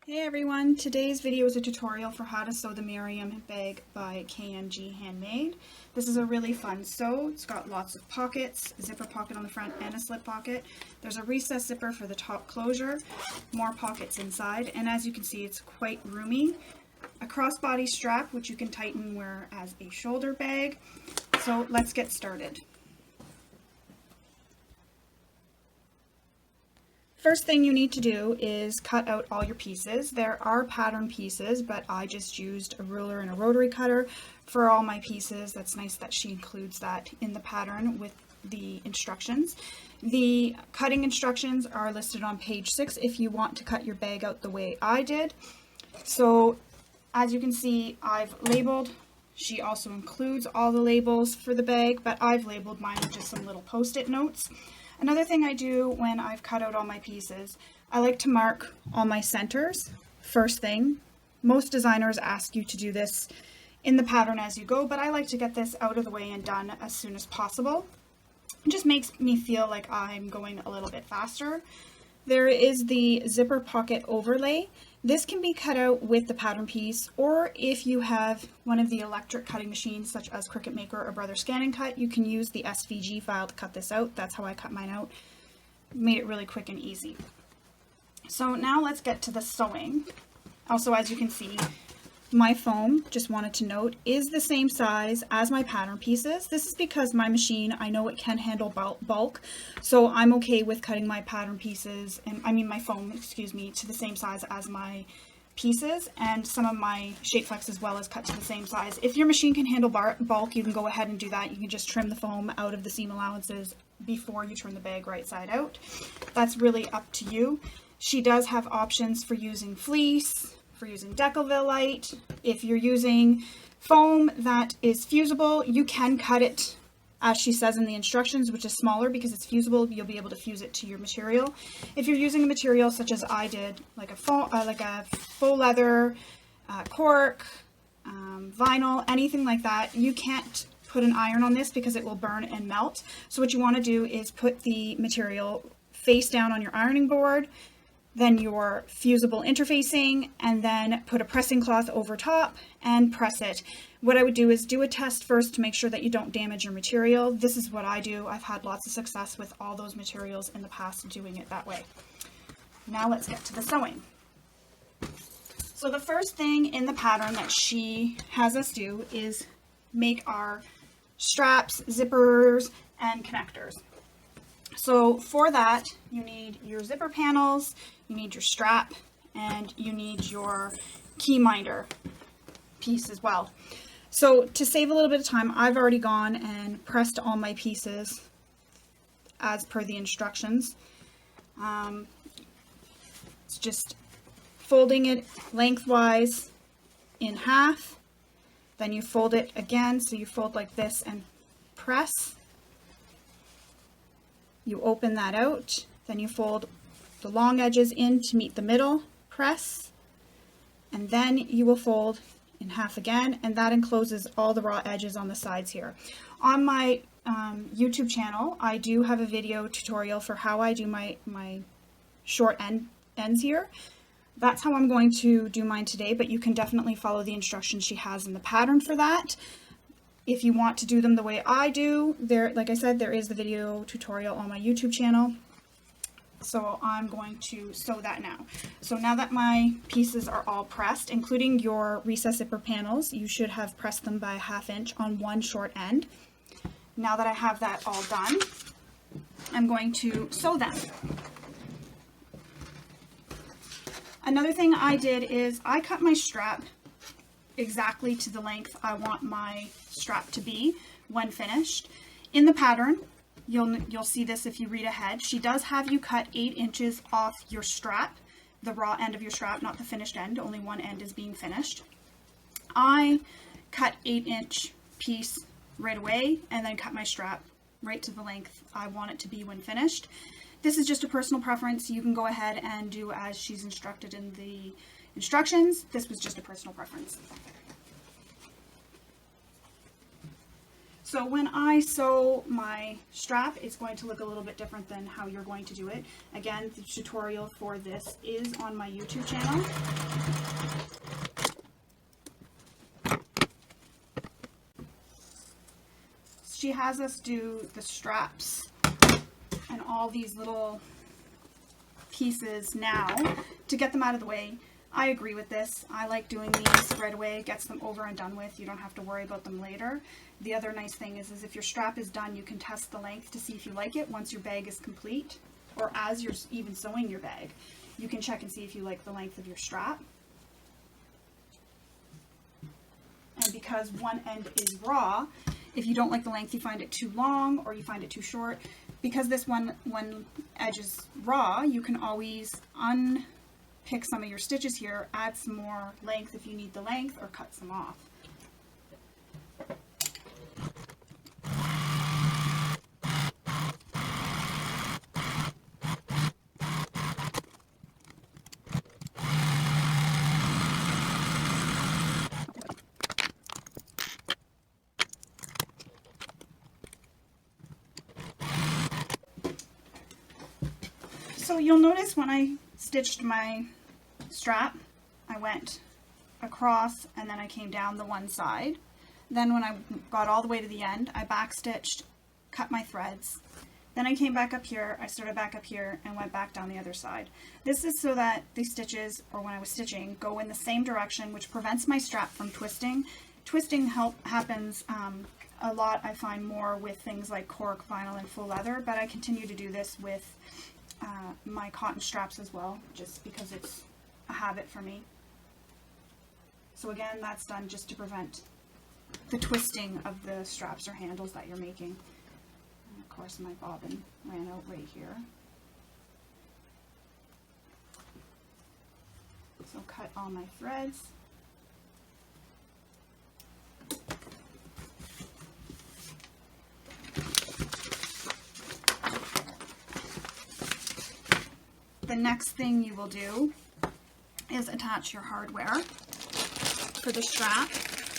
Hey everyone, today's video is a tutorial for how to sew the Miriam Bag by KMGHandmade. This is a really fun sew. It's got lots of pockets, a zipper pocket on the front and a slip pocket. There's a recessed zipper for the top closure, more pockets inside, and as you can see it's quite roomy. A crossbody strap which you can tighten wear as a shoulder bag. So let's get started. First thing you need to do is cut out all your pieces. There are pattern pieces, but I just used a ruler and a rotary cutter for all my pieces. That's nice that she includes that in the pattern with the instructions. The cutting instructions are listed on page 6 if you want to cut your bag out the way I did. So as you can see, I've labeled. She also includes all the labels for the bag, but I've labeled mine with just some little post-it notes. Another thing I do when I've cut out all my pieces, I like to mark all my centers first thing. Most designers ask you to do this in the pattern as you go, but I like to get this out of the way and done as soon as possible. It just makes me feel like I'm going a little bit faster. There is the zipper pocket overlay. This can be cut out with the pattern piece, or if you have one of the electric cutting machines such as Cricut Maker or Brother Scan and Cut, you can use the SVG file to cut this out. That's how I cut mine out. Made it really quick and easy. So now let's get to the sewing. Also, as you can see, my foam, just wanted to note, is the same size as my pattern pieces. This is because my machine, I know it can handle bulk, so I'm okay with cutting my pattern pieces, and I mean my foam, excuse me, to the same size as my pieces, and some of my shape flex as well is cut to the same size. If your machine can handle bulk, you can go ahead and do that. You can just trim the foam out of the seam allowances before you turn the bag right side out. That's really up to you. She does have options for using fleece, for using Decalville. If you're using foam that is fusible, you can cut it as she says in the instructions, which is smaller because it's fusible. You'll be able to fuse it to your material. If you're using a material such as I did, like a faux leather, cork, vinyl, anything like that, you can't put an iron on this because it will burn and melt. So what you want to do is put the material face down on your ironing board, then your fusible interfacing, and then put a pressing cloth over top and press it. What I would do is do a test first to make sure that you don't damage your material. This is what I do. I've had lots of success with all those materials in the past doing it that way. Now let's get to the sewing. So the first thing in the pattern that she has us do is make our straps, zippers, and connectors. So for that, you need your zipper panels, you need your strap, and you need your Keyminder piece as well. So to save a little bit of time, I've already gone and pressed all my pieces as per the instructions. It's just folding it lengthwise in half, then you fold it again, so you fold like this and press. You open that out, then you fold the long edges in to meet the middle, press, and then you will fold in half again, and that encloses all the raw edges on the sides here. On my YouTube channel, I do have a video tutorial for how I do my short ends here. That's how I'm going to do mine today, but you can definitely follow the instructions she has in the pattern for that. If you want to do them the way I do, like I said, there is the video tutorial on my YouTube channel. So I'm going to sew that now. So now that my pieces are all pressed, including your recessed zipper panels, you should have pressed them by 1/2 inch on one short end. Now that I have that all done, I'm going to sew them. Another thing I did is I cut my strap exactly to the length I want my strap to be when finished. In the pattern, you'll see this if you read ahead. She does have you cut 8 inches off your strap, the raw end of your strap, not the finished end. Only one end is being finished. I cut 8-inch piece right away and then cut my strap right to the length I want it to be when finished. This is just a personal preference. You can go ahead and do as she's instructed in the instructions. This was just a personal preference. So when I sew my strap, it's going to look a little bit different than how you're going to do it. Again, the tutorial for this is on my YouTube channel. She has us do the straps and all these little pieces now to get them out of the way. I agree with this. I like doing these right away. It gets them over and done with. You don't have to worry about them later. The other nice thing is if your strap is done, you can test the length to see if you like it once your bag is complete, or as you're even sewing your bag. You can check and see if you like the length of your strap. And because one end is raw, if you don't like the length, you find it too long or you find it too short, because this one edge is raw, you can always unpick some of your stitches here, add some more length if you need the length, or cut some off. So you'll notice when I stitched my strap, I went across and then I came down the one side. Then when I got all the way to the end, I backstitched, cut my threads. Then I came back up here, I started back up here and went back down the other side. This is so that the stitches, or when I was stitching, go in the same direction, which prevents my strap from twisting. Twisting happens a lot, I find, more with things like cork, vinyl, and full leather, but I continue to do this with my cotton straps as well, just because it's a habit for me. So again, that's done just to prevent the twisting of the straps or handles that you're making. And of course my bobbin ran out right here. So cut all my threads. The next thing you will do is attach your hardware for the strap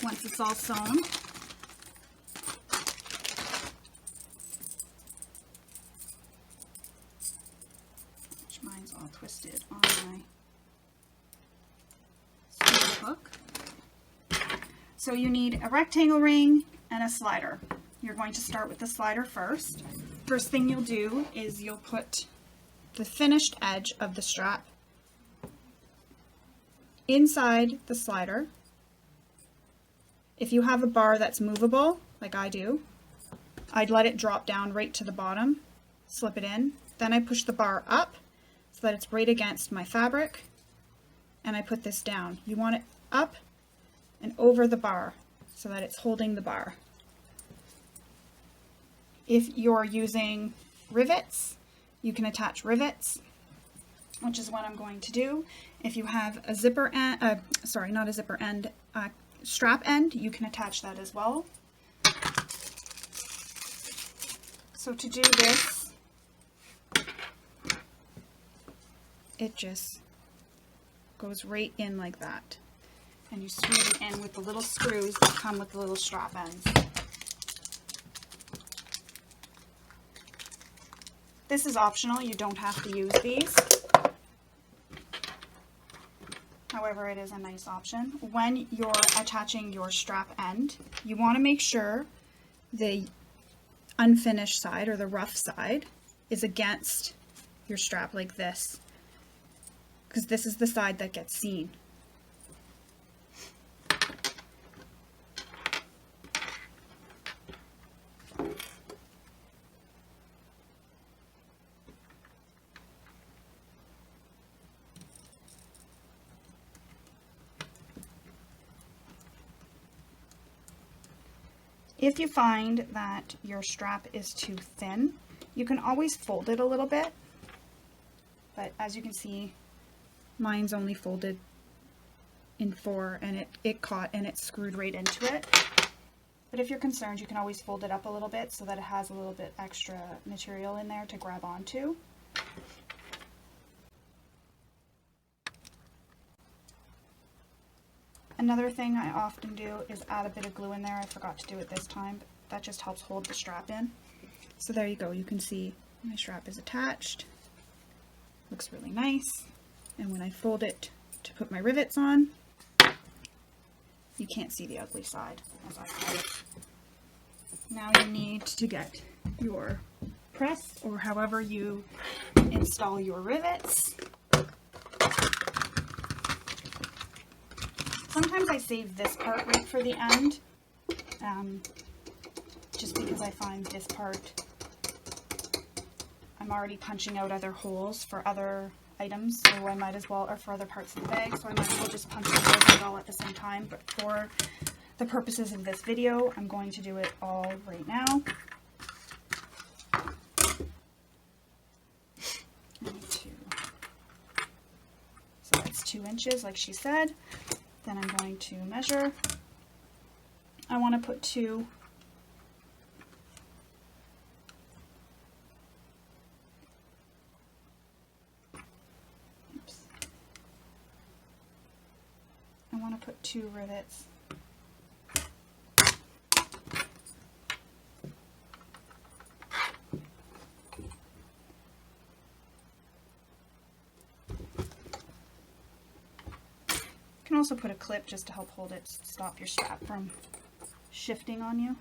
once it's all sewn. Which mine's all twisted on my screw hook. So you need a rectangle ring and a slider. You're going to start with the slider first. First thing you'll do is you'll put the finished edge of the strap inside the slider. If you have a bar that's movable, like I do, I'd let it drop down right to the bottom, slip it in, then I push the bar up so that it's right against my fabric, and I put this down. You want it up and over the bar so that it's holding the bar. If you're using rivets, you can attach rivets, which is what I'm going to do. If you have a zipper end, sorry, not a zipper end, strap end, you can attach that as well. So to do this, it just goes right in like that. And you screw it in with the little screws that come with the little strap ends. This is optional, you don't have to use these. However, it is a nice option. When you're attaching your strap end, you want to make sure the unfinished side, or the rough side, is against your strap like this, because this is the side that gets seen. If you find that your strap is too thin, you can always fold it a little bit, but as you can see, mine's only folded in 4, and it caught and it screwed right into it. But if you're concerned, you can always fold it up a little bit so that it has a little bit extra material in there to grab onto. Another thing I often do is add a bit of glue in there. I forgot to do it this time, but that just helps hold the strap in. So there you go, you can see my strap is attached. Looks really nice. And when I fold it to put my rivets on, you can't see the ugly side, as I call it. Now you need to get your press, or however you install your rivets. Sometimes I save this part right for the end, just because I find this part, I'm already punching out other holes for other items, so I might as well, or for other parts of the bag, so I might as well just punch the holes out all at the same time. But for the purposes of this video, I'm going to do it all right now. So that's 2 inches, like she said. Then I'm going to measure. I want to put 2. Oops. I want to put 2 rivets. You can also put a clip just to help hold it, stop your strap from shifting on you.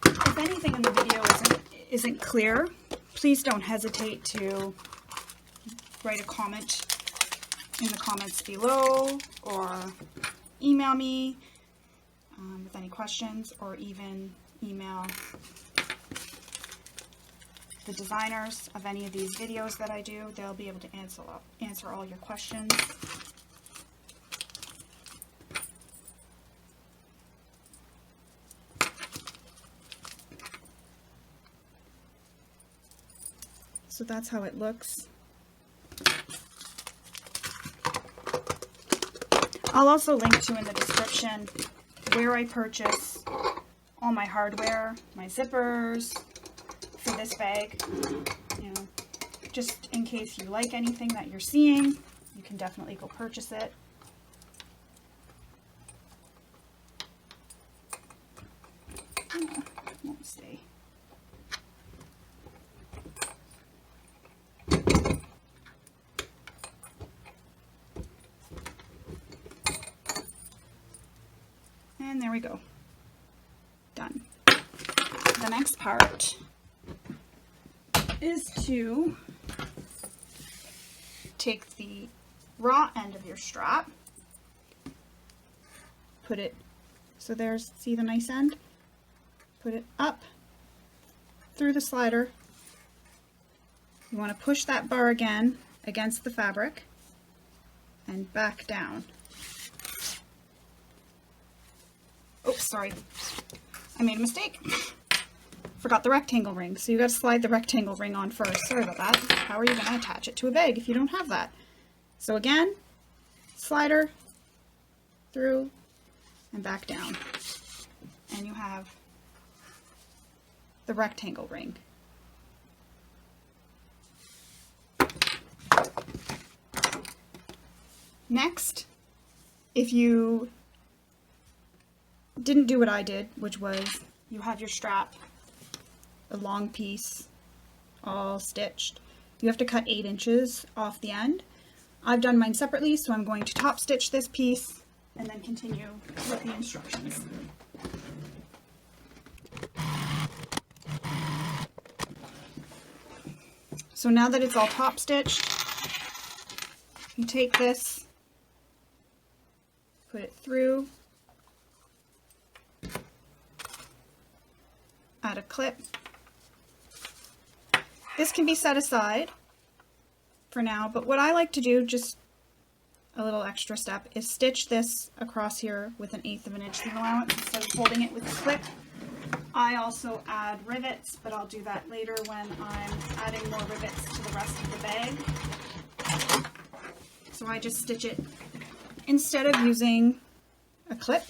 If anything in the video isn't clear, please don't hesitate to write a comment in the comments below, or email me with any questions, or even email the designers of any of these videos that I do. They'll be able to answer all your questions. So that's how it looks. I'll also link to in the description where I purchase all my hardware, my zippers, for this bag. You know, just in case you like anything that you're seeing, you can definitely go purchase it. Oh, it won't stay. And there we go. Done. The next part is to take the raw end of your strap, put it, so there's, see the nice end? Put it up through the slider. You want to push that bar again against the fabric and back down. Oops, sorry, I made a mistake. Forgot the rectangle ring, so you got to slide the rectangle ring on first. Sorry about that. How are you going to attach it to a bag if you don't have that? So again, slider through and back down, and you have the rectangle ring. Next, if you didn't do what I did, which was you have your strap, a long piece, all stitched, you have to cut 8 inches off the end. I've done mine separately, so I'm going to top stitch this piece and then continue with the instructions. So now that it's all top stitched, you take this, put it through, add a clip. This can be set aside for now, but what I like to do, just a little extra step, is stitch this across here with 1/8 of an inch seam allowance instead of holding it with a clip. I also add rivets, but I'll do that later when I'm adding more rivets to the rest of the bag. So I just stitch it instead of using a clip,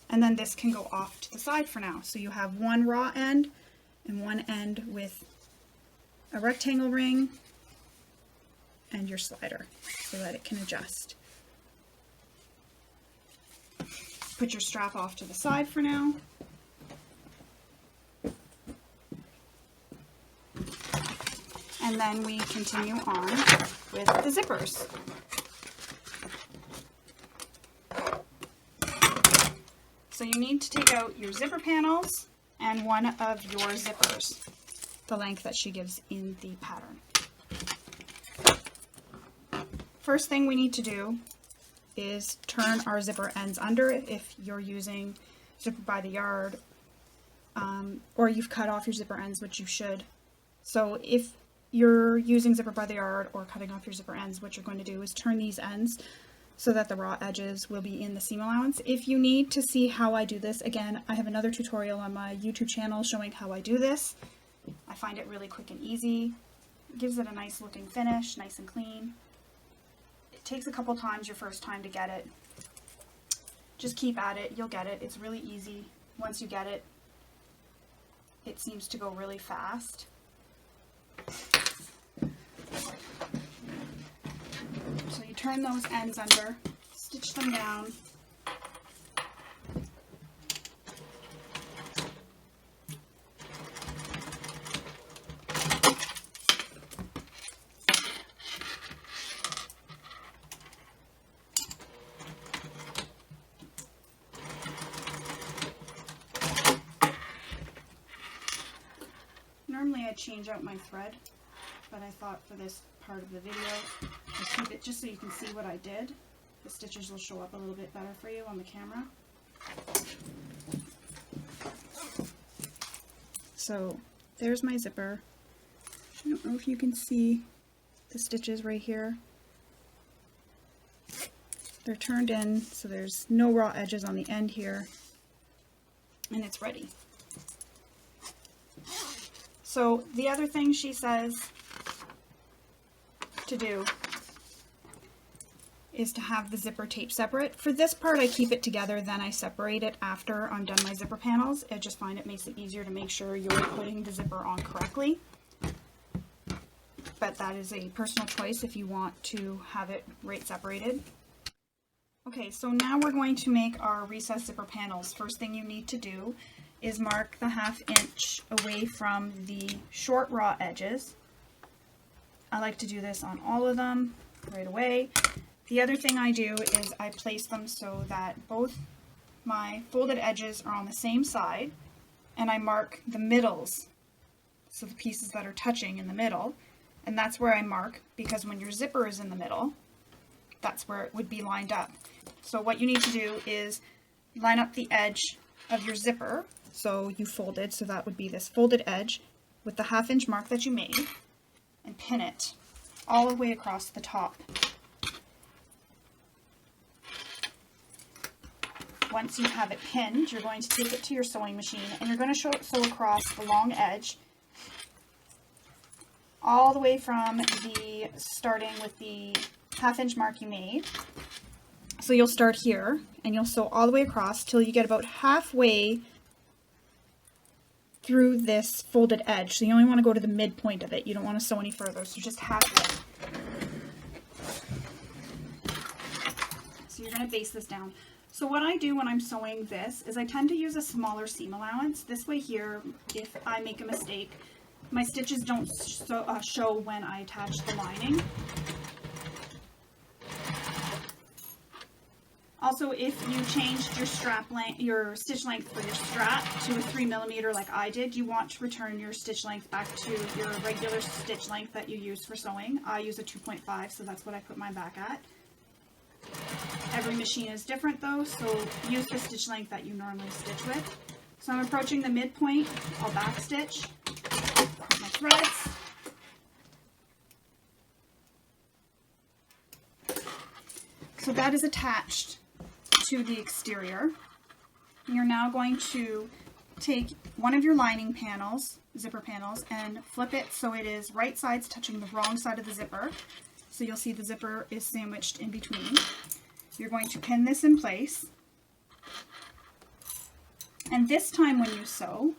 and then this can go off to the side for now. So you have one raw end and one end with a rectangle ring and your slider so that it can adjust. Put your strap off to the side for now. And then we continue on with the zippers. So you need to take out your zipper panels and one of your zippers, the length that she gives in the pattern. First thing we need to do is turn our zipper ends under if you're using zipper by the yard, or you've cut off your zipper ends, which you should. So if you're using zipper by the yard or cutting off your zipper ends, what you're going to do is turn these ends so that the raw edges will be in the seam allowance. If you need to see how I do this, again, I have another tutorial on my YouTube channel showing how I do this. I find it really quick and easy. It gives it a nice looking finish, nice and clean. It takes a couple times your first time to get it. Just keep at it, you'll get it. It's really easy. Once you get it, it seems to go really fast. So you turn those ends under, stitch them down. Normally I change out my thread, but I thought for this part of the video, I'll keep it just so you can see what I did. The stitches will show up a little bit better for you on the camera. So there's my zipper. I don't know if you can see the stitches right here. They're turned in, so there's no raw edges on the end here, and it's ready. So the other thing she says to do is to have the zipper tape separate. For this part I keep it together, then I separate it after I'm done my zipper panels. I just find it makes it easier to make sure you're putting the zipper on correctly. But that is a personal choice if you want to have it right separated. Okay, so now we're going to make our recessed zipper panels. First thing you need to do is mark the 1/2 inch away from the short raw edges. I like to do this on all of them right away. The other thing I do is I place them so that both my folded edges are on the same side, and I mark the middles, so the pieces that are touching in the middle, and that's where I mark, because when your zipper is in the middle, that's where it would be lined up. So what you need to do is line up the edge of your zipper. So you folded, so that would be this folded edge with the 1/2 inch mark that you made, and pin it all the way across the top. Once you have it pinned, you're going to take it to your sewing machine and you're going to sew across the long edge all the way from the starting with the 1/2 inch mark you made. So you'll start here and you'll sew all the way across till you get about halfway through this folded edge. So you only want to go to the midpoint of it. You don't want to sew any further, so just halfway. So you're going to base this down. So what I do when I'm sewing this is I tend to use a smaller seam allowance. This way here, if I make a mistake, my stitches don't show when I attach the lining. Also, if you changed your strap length, your stitch length for your strap to a 3mm like I did, you want to return your stitch length back to your regular stitch length that you use for sewing. I use a 2.5, so that's what I put mine back at. Every machine is different though, so use the stitch length that you normally stitch with. So I'm approaching the midpoint, I'll back stitch, put my threads. So that is attached to the exterior. You're now going to take one of your lining panels, zipper panels, and flip it so it is right sides touching the wrong side of the zipper. So you'll see the zipper is sandwiched in between. You're going to pin this in place. And this time when you sew,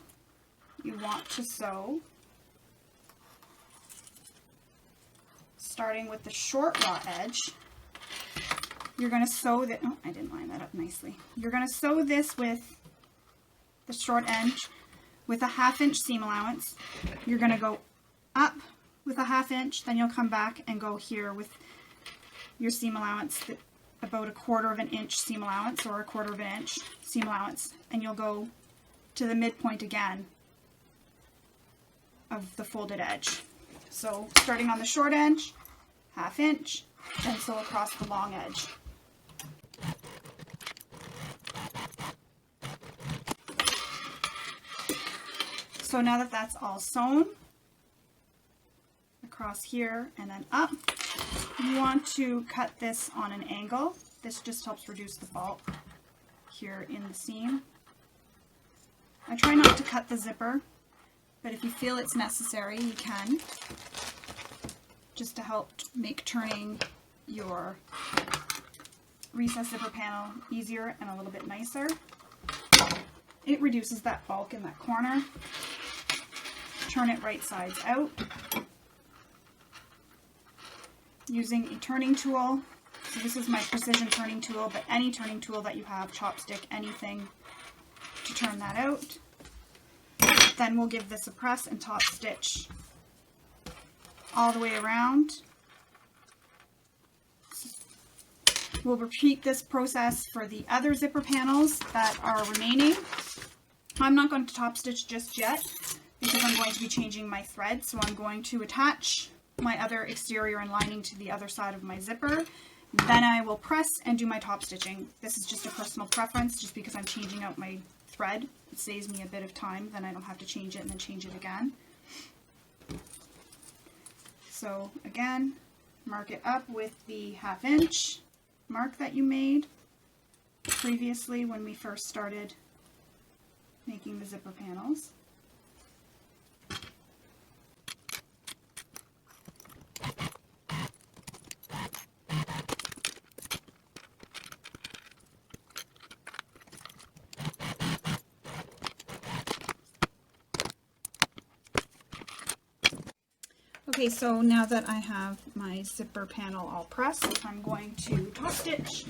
you want to sew starting with the short raw edge, you're going to sew that. Oh, I didn't line that up nicely. You're going to sew this with the short edge with a 1/2 inch seam allowance. You're going to go up with a 1/2 inch, then you'll come back and go here with your seam allowance, about a 1/4 inch seam allowance or a 1/4 inch seam allowance, and you'll go to the midpoint again of the folded edge. So starting on the short edge, 1/2 inch, then sew across the long edge. So now that that's all sewn across here and then up, you want to cut this on an angle. This just helps reduce the bulk here in the seam. I try not to cut the zipper, but if you feel it's necessary, you can, just to help make turning your recessed zipper panel easier and a little bit nicer. It reduces that bulk in that corner. Turn it right sides out using a turning tool. So this is my precision turning tool, but any turning tool that you have, chopstick, anything to turn that out. Then we'll give this a press and top stitch all the way around. We'll repeat this process for the other zipper panels that are remaining. I'm not going to top stitch just yet because I'm going to be changing my thread, so I'm going to attach my other exterior and lining to the other side of my zipper. Then I will press and do my top stitching. This is just a personal preference, just because I'm changing out my thread. It saves me a bit of time, then I don't have to change it and then change it again. So again, mark it up with the 1/2 inch mark that you made previously when we first started making the zipper panels. Okay, so now that I have my zipper panel all pressed, I'm going to top stitch.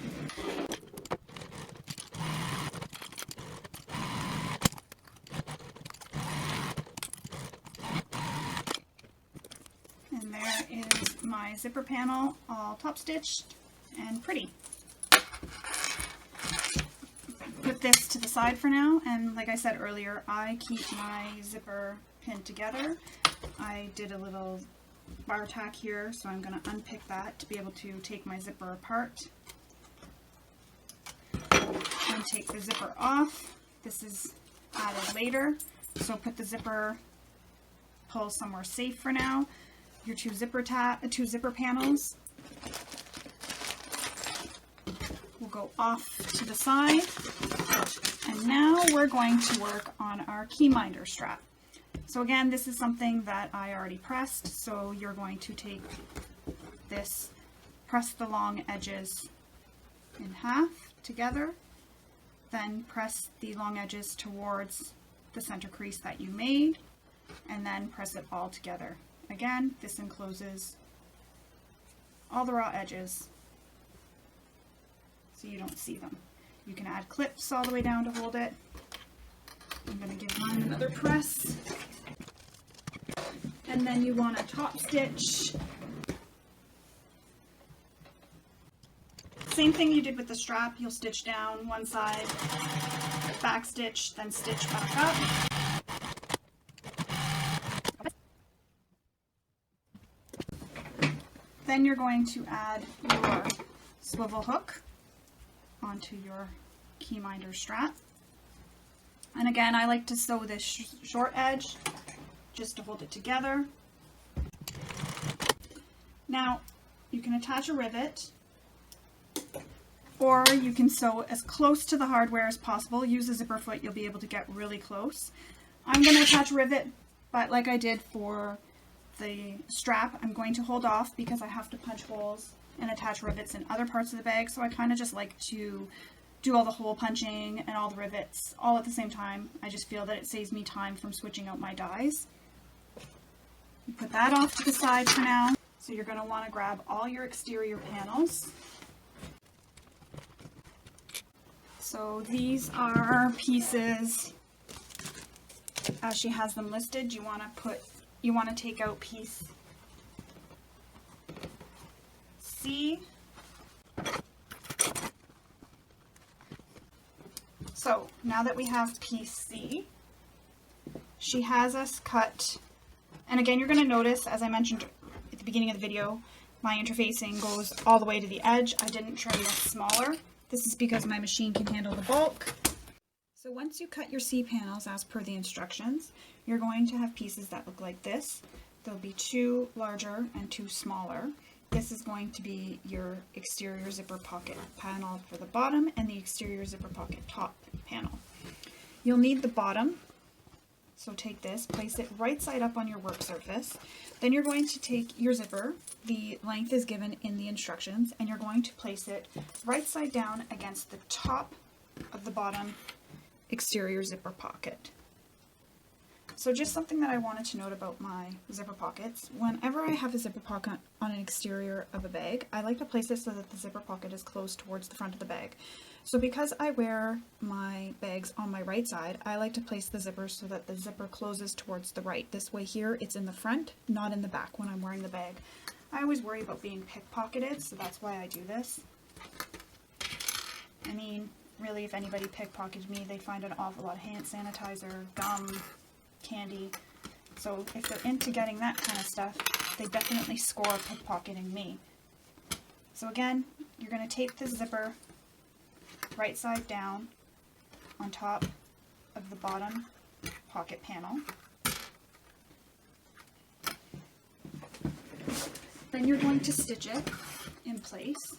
And there is my zipper panel all top stitched and pretty. Put this to the side for now, and like I said earlier, I keep my zipper pinned together. I did a little bar tack here, so I'm going to unpick that to be able to take my zipper apart and take the zipper off. This is added later, so put the zipper pull somewhere safe for now. Your two zipper panels will go off to the side, and now we're going to work on our Keyminder strap. So again, this is something that I already pressed, so you're going to take this, press the long edges in half together, then press the long edges towards the center crease that you made, and then press it all together. Again, this encloses all the raw edges so you don't see them. You can add clips all the way down to hold it. I'm going to give mine another press. And then you want to top stitch. Same thing you did with the strap. You'll stitch down one side, back stitch, then stitch back up. Then you're going to add your swivel hook onto your Keyminder strap. And again, I like to sew this short edge just to hold it together. Now, you can attach a rivet, or you can sew as close to the hardware as possible. Use a zipper foot, you'll be able to get really close. I'm going to attach a rivet, but like I did for the strap, I'm going to hold off because I have to punch holes and attach rivets in other parts of the bag, so I kind of just like to do all the hole punching and all the rivets all at the same time. I just feel that it saves me time from switching out my dies. Put that off to the side for now. So you're going to want to grab all your exterior panels. So these are pieces as she has them listed. You want to take out piece C. So now that we have piece C, she has us cut, and again you're going to notice, as I mentioned at the beginning of the video, my interfacing goes all the way to the edge. I didn't trim this smaller. This is because my machine can handle the bulk. So once you cut your C panels as per the instructions, you're going to have pieces that look like this. There'll be 2 larger and 2 smaller. This is going to be your exterior zipper pocket panel for the bottom and the exterior zipper pocket top panel. You'll need the bottom, so take this, place it right side up on your work surface. Then you're going to take your zipper, the length is given in the instructions, and you're going to place it right side down against the top of the bottom exterior zipper pocket. So just something that I wanted to note about my zipper pockets. Whenever I have a zipper pocket on an exterior of a bag, I like to place it so that the zipper pocket is closed towards the front of the bag. So because I wear my bags on my right side, I like to place the zipper so that the zipper closes towards the right. This way here, it's in the front, not in the back when I'm wearing the bag. I always worry about being pickpocketed, so that's why I do this. I mean, really, if anybody pickpocketed me, they'd find an awful lot of hand sanitizer, gum, candy. So if they're into getting that kind of stuff, they definitely score pickpocketing me. So again, you're going to tape the zipper right side down on top of the bottom pocket panel. Then you're going to stitch it in place.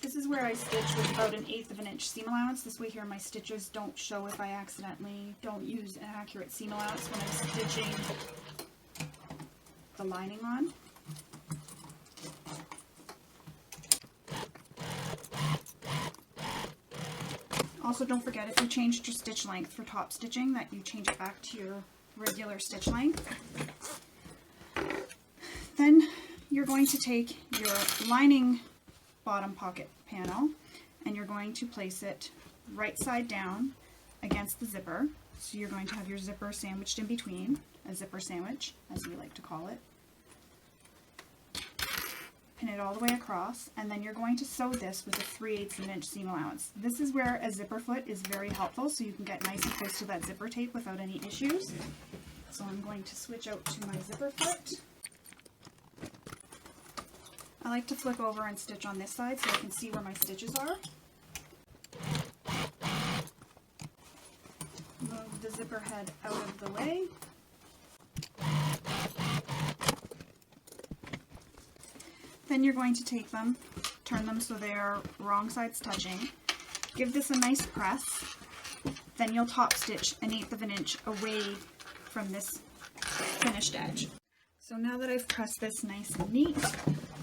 This is where I stitch with about 1/8 of an inch seam allowance. This way here my stitches don't show if I accidentally don't use an accurate seam allowance when I'm stitching the lining on. Also, don't forget, if you changed your stitch length for top stitching, that you change it back to your regular stitch length. Then you're going to take your lining bottom pocket panel and you're going to place it right side down against the zipper. So you're going to have your zipper sandwiched in between, a zipper sandwich, as we like to call it. Pin it all the way across, and then you're going to sew this with a 3/8 of an inch seam allowance. This is where a zipper foot is very helpful, so you can get nice and close to that zipper tape without any issues. So I'm going to switch out to my zipper foot. I like to flip over and stitch on this side so I can see where my stitches are. Move the zipper head out of the way. Then you're going to take them, turn them so they're wrong sides touching. Give this a nice press. Then you'll top stitch 1/8 of an inch away from this finished edge. So now that I've pressed this nice and neat,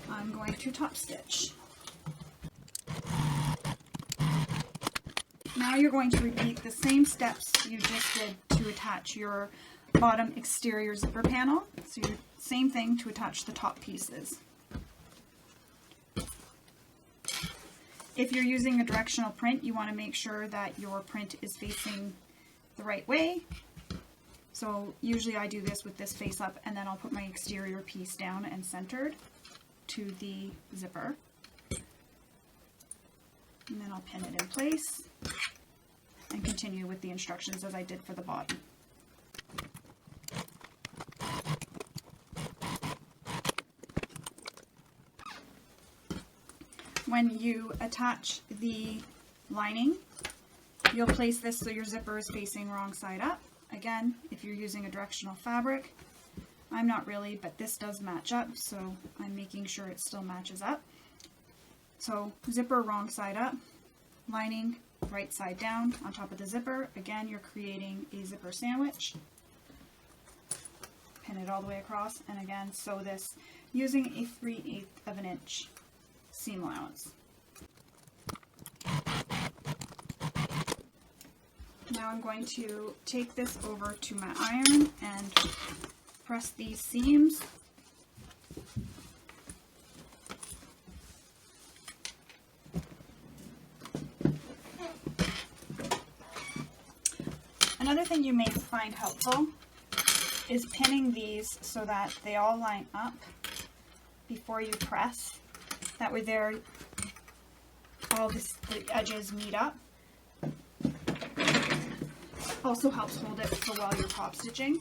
I'm going to top stitch. Now you're going to repeat the same steps you just did to attach your bottom exterior zipper panel. So same thing to attach the top pieces. If you're using a directional print, you want to make sure that your print is facing the right way. So usually I do this with this face up, and then I'll put my exterior piece down and centered to the zipper. And then I'll pin it in place and continue with the instructions as I did for the bottom. When you attach the lining, you'll place this so your zipper is facing wrong side up. Again, if you're using a directional fabric, I'm not really, but this does match up, so I'm making sure it still matches up. So zipper wrong side up, lining right side down on top of the zipper. Again, you're creating a zipper sandwich. Pin it all the way across, and again, sew this using a 3/8 of an inch seam allowance. Now I'm going to take this over to my iron and press these seams. Another thing you may find helpful is pinning these so that they all line up before you press. That way all the edges meet up. Also helps hold it for while you're top stitching.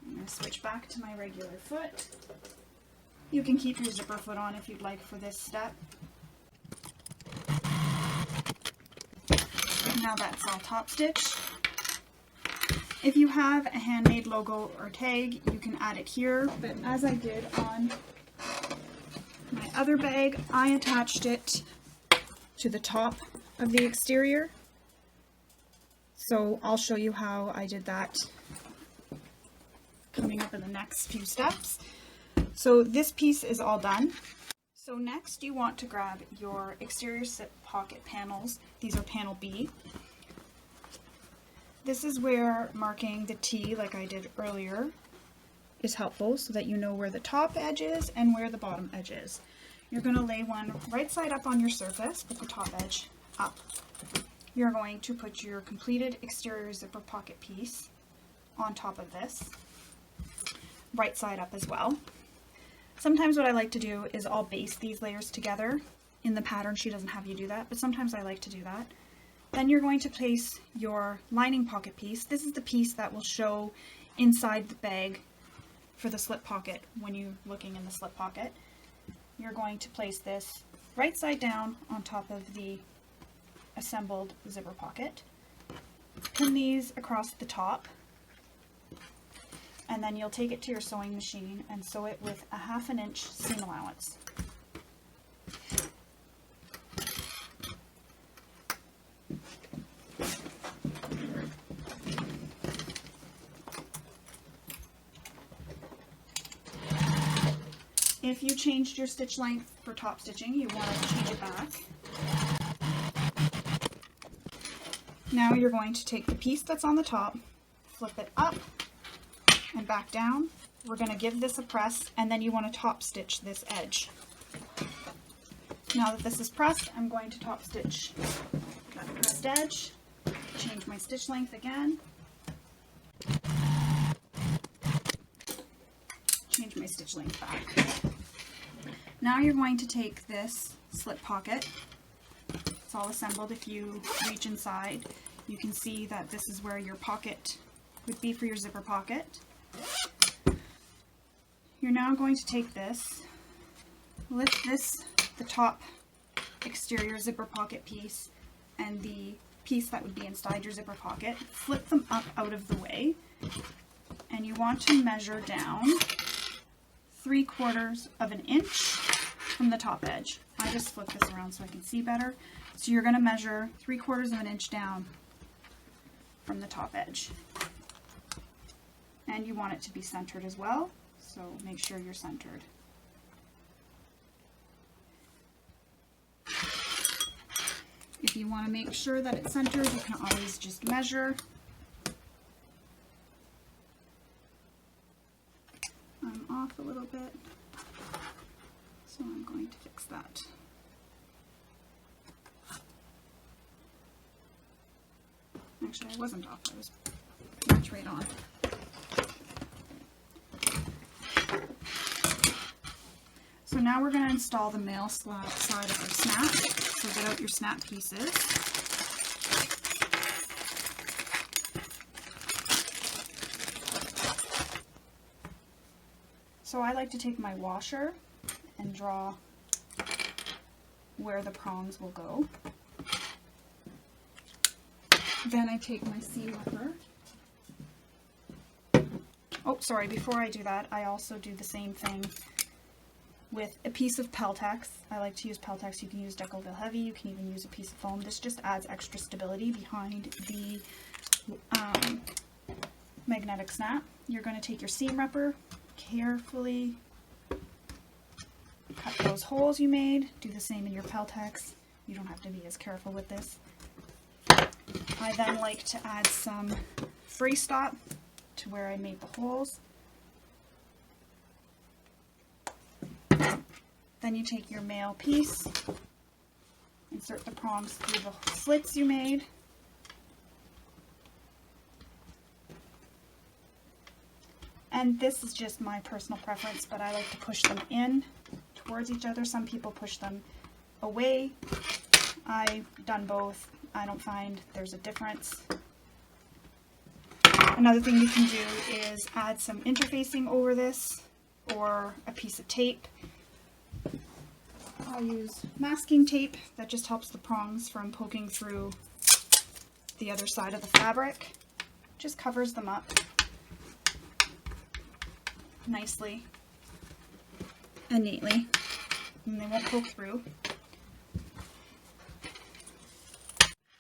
I'm going to switch back to my regular foot. You can keep your zipper foot on if you'd like for this step. Now that's all top stitched. If you have a handmade logo or tag, you can add it here, but as I did on my other bag, I attached it to the top of the exterior. So I'll show you how I did that coming up in the next few steps. So this piece is all done. So next you want to grab your exterior zip pocket panels. These are panel B. This is where marking the T, like I did earlier, is helpful so that you know where the top edge is and where the bottom edge is. You're going to lay one right side up on your surface with the top edge up. You're going to put your completed exterior zipper pocket piece on top of this, right side up as well. Sometimes what I like to do is I'll base these layers together. In the pattern she doesn't have you do that, but sometimes I like to do that. Then you're going to place your lining pocket piece. This is the piece that will show inside the bag for the slip pocket when you're looking in the slip pocket. You're going to place this right side down on top of the assembled zipper pocket. Pin these across the top, and then you'll take it to your sewing machine and sew it with a 1/2 inch seam allowance. If you changed your stitch length for top stitching, you want to change it back. Now you're going to take the piece that's on the top, flip it up and back down. We're going to give this a press, and then you want to top stitch this edge. Now that this is pressed, I'm going to top stitch that pressed edge, change my stitch length again, change my stitch length back. Now you're going to take this slip pocket. It's all assembled. If you reach inside, you can see that this is where your pocket would be for your zipper pocket. You're now going to take this, lift the top exterior zipper pocket piece and the piece that would be inside your zipper pocket, flip them up out of the way, and you want to measure down 3/4 of an inch from the top edge. I just flip this around so I can see better. So you're going to measure 3/4 of an inch down from the top edge. And you want it to be centered as well, so make sure you're centered. If you want to make sure that it's centered, you can always just measure. I'm off a little bit, so I'm going to fix that. Actually, I wasn't off, I was pretty much right on. So now we're going to install the male side of our snap. So get out your snap pieces. So I like to take my washer and draw where the prongs will go. Then I take my seam ripper. Oh, sorry, before I do that, I also do the same thing with a piece of Peltex. I like to use Peltex. You can use Decoville Heavy, you can even use a piece of foam. This just adds extra stability behind the magnetic snap. You're going to take your seam ripper, carefully cut those holes you made. Do the same in your Peltex. You don't have to be as careful with this. I then like to add some free stop to where I made the holes. Then you take your male piece, insert the prongs through the slits you made, and this is just my personal preference, but I like to push them in towards each other. Some people push them away. I've done both. I don't find there's a difference. Another thing you can do is add some interfacing over this or a piece of tape. I'll use masking tape. That just helps the prongs from poking through the other side of the fabric. Just covers them up nicely and neatly, and they won't poke through.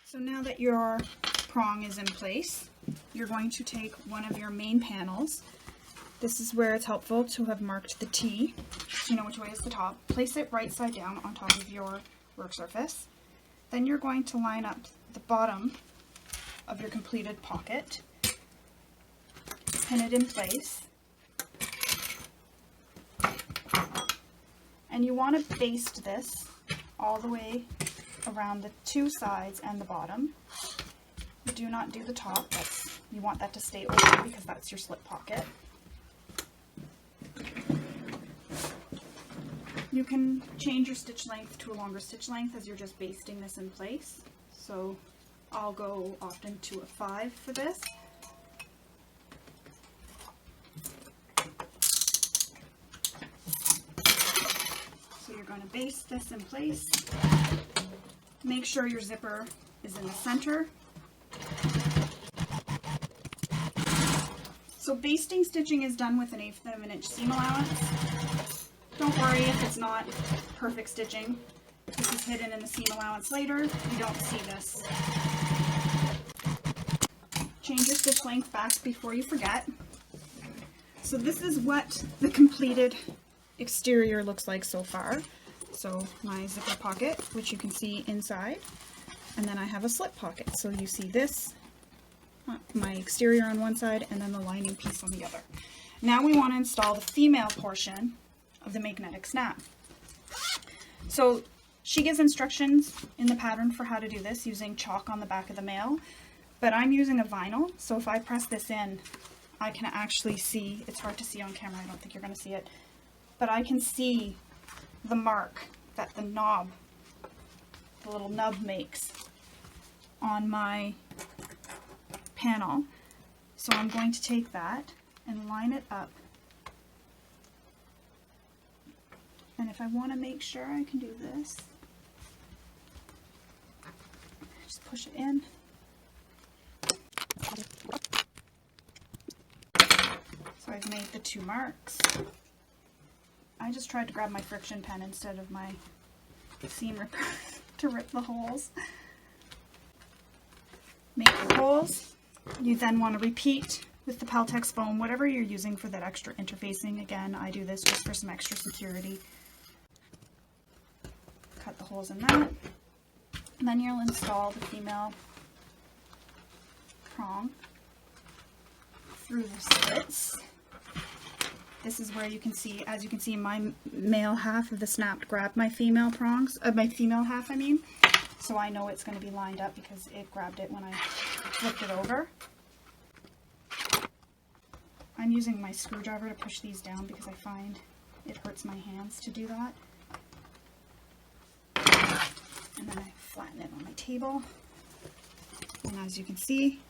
So now that your prong is in place, you're going to take one of your main panels. This is where it's helpful to have marked the T, so you know which way is the top. Place it right side down on top of your work surface. Then you're going to line up the bottom of your completed pocket, pin it in place, and you want to baste this all the way around the two sides and the bottom. Do not do the top. You want that to stay open because that's your slip pocket. You can change your stitch length to a longer stitch length as you're just basting this in place. So I'll go often to a 5 for this. So you're going to baste this in place. Make sure your zipper is in the center. So basting stitching is done with an 1/8 of an inch seam allowance. Don't worry if it's not perfect stitching. This is hidden in the seam allowance later. You don't see this. Change your stitch length back before you forget. So this is what the completed exterior looks like so far. So my zipper pocket, which you can see inside, and then I have a slip pocket. So you see this, my exterior on one side, and then the lining piece on the other. Now we want to install the female portion of the magnetic snap. So she gives instructions in the pattern for how to do this using chalk on the back of the male, but I'm using a vinyl, so if I press this in, I can actually see, it's hard to see on camera, I don't think you're going to see it, but I can see the mark that the knob, the little nub makes on my panel. So I'm going to take that and line it up. And if I want to make sure, I can do this. Just push it in. So I've made the 2 marks. I just tried to grab my friction pen instead of my seam ripper to rip the holes. Make the holes. You then want to repeat with the Peltex foam, whatever you're using for that extra interfacing. Again, I do this just for some extra security. Cut the holes in that. And then you'll install the female prong through the slits. This is where you can see, as you can see, my male half of the snap grabbed my female prongs, my female half I mean, so I know it's going to be lined up because it grabbed it when I flipped it over. I'm using my screwdriver to push these down because I find it hurts my hands to do that. And then I flatten it on my table. And as you can see,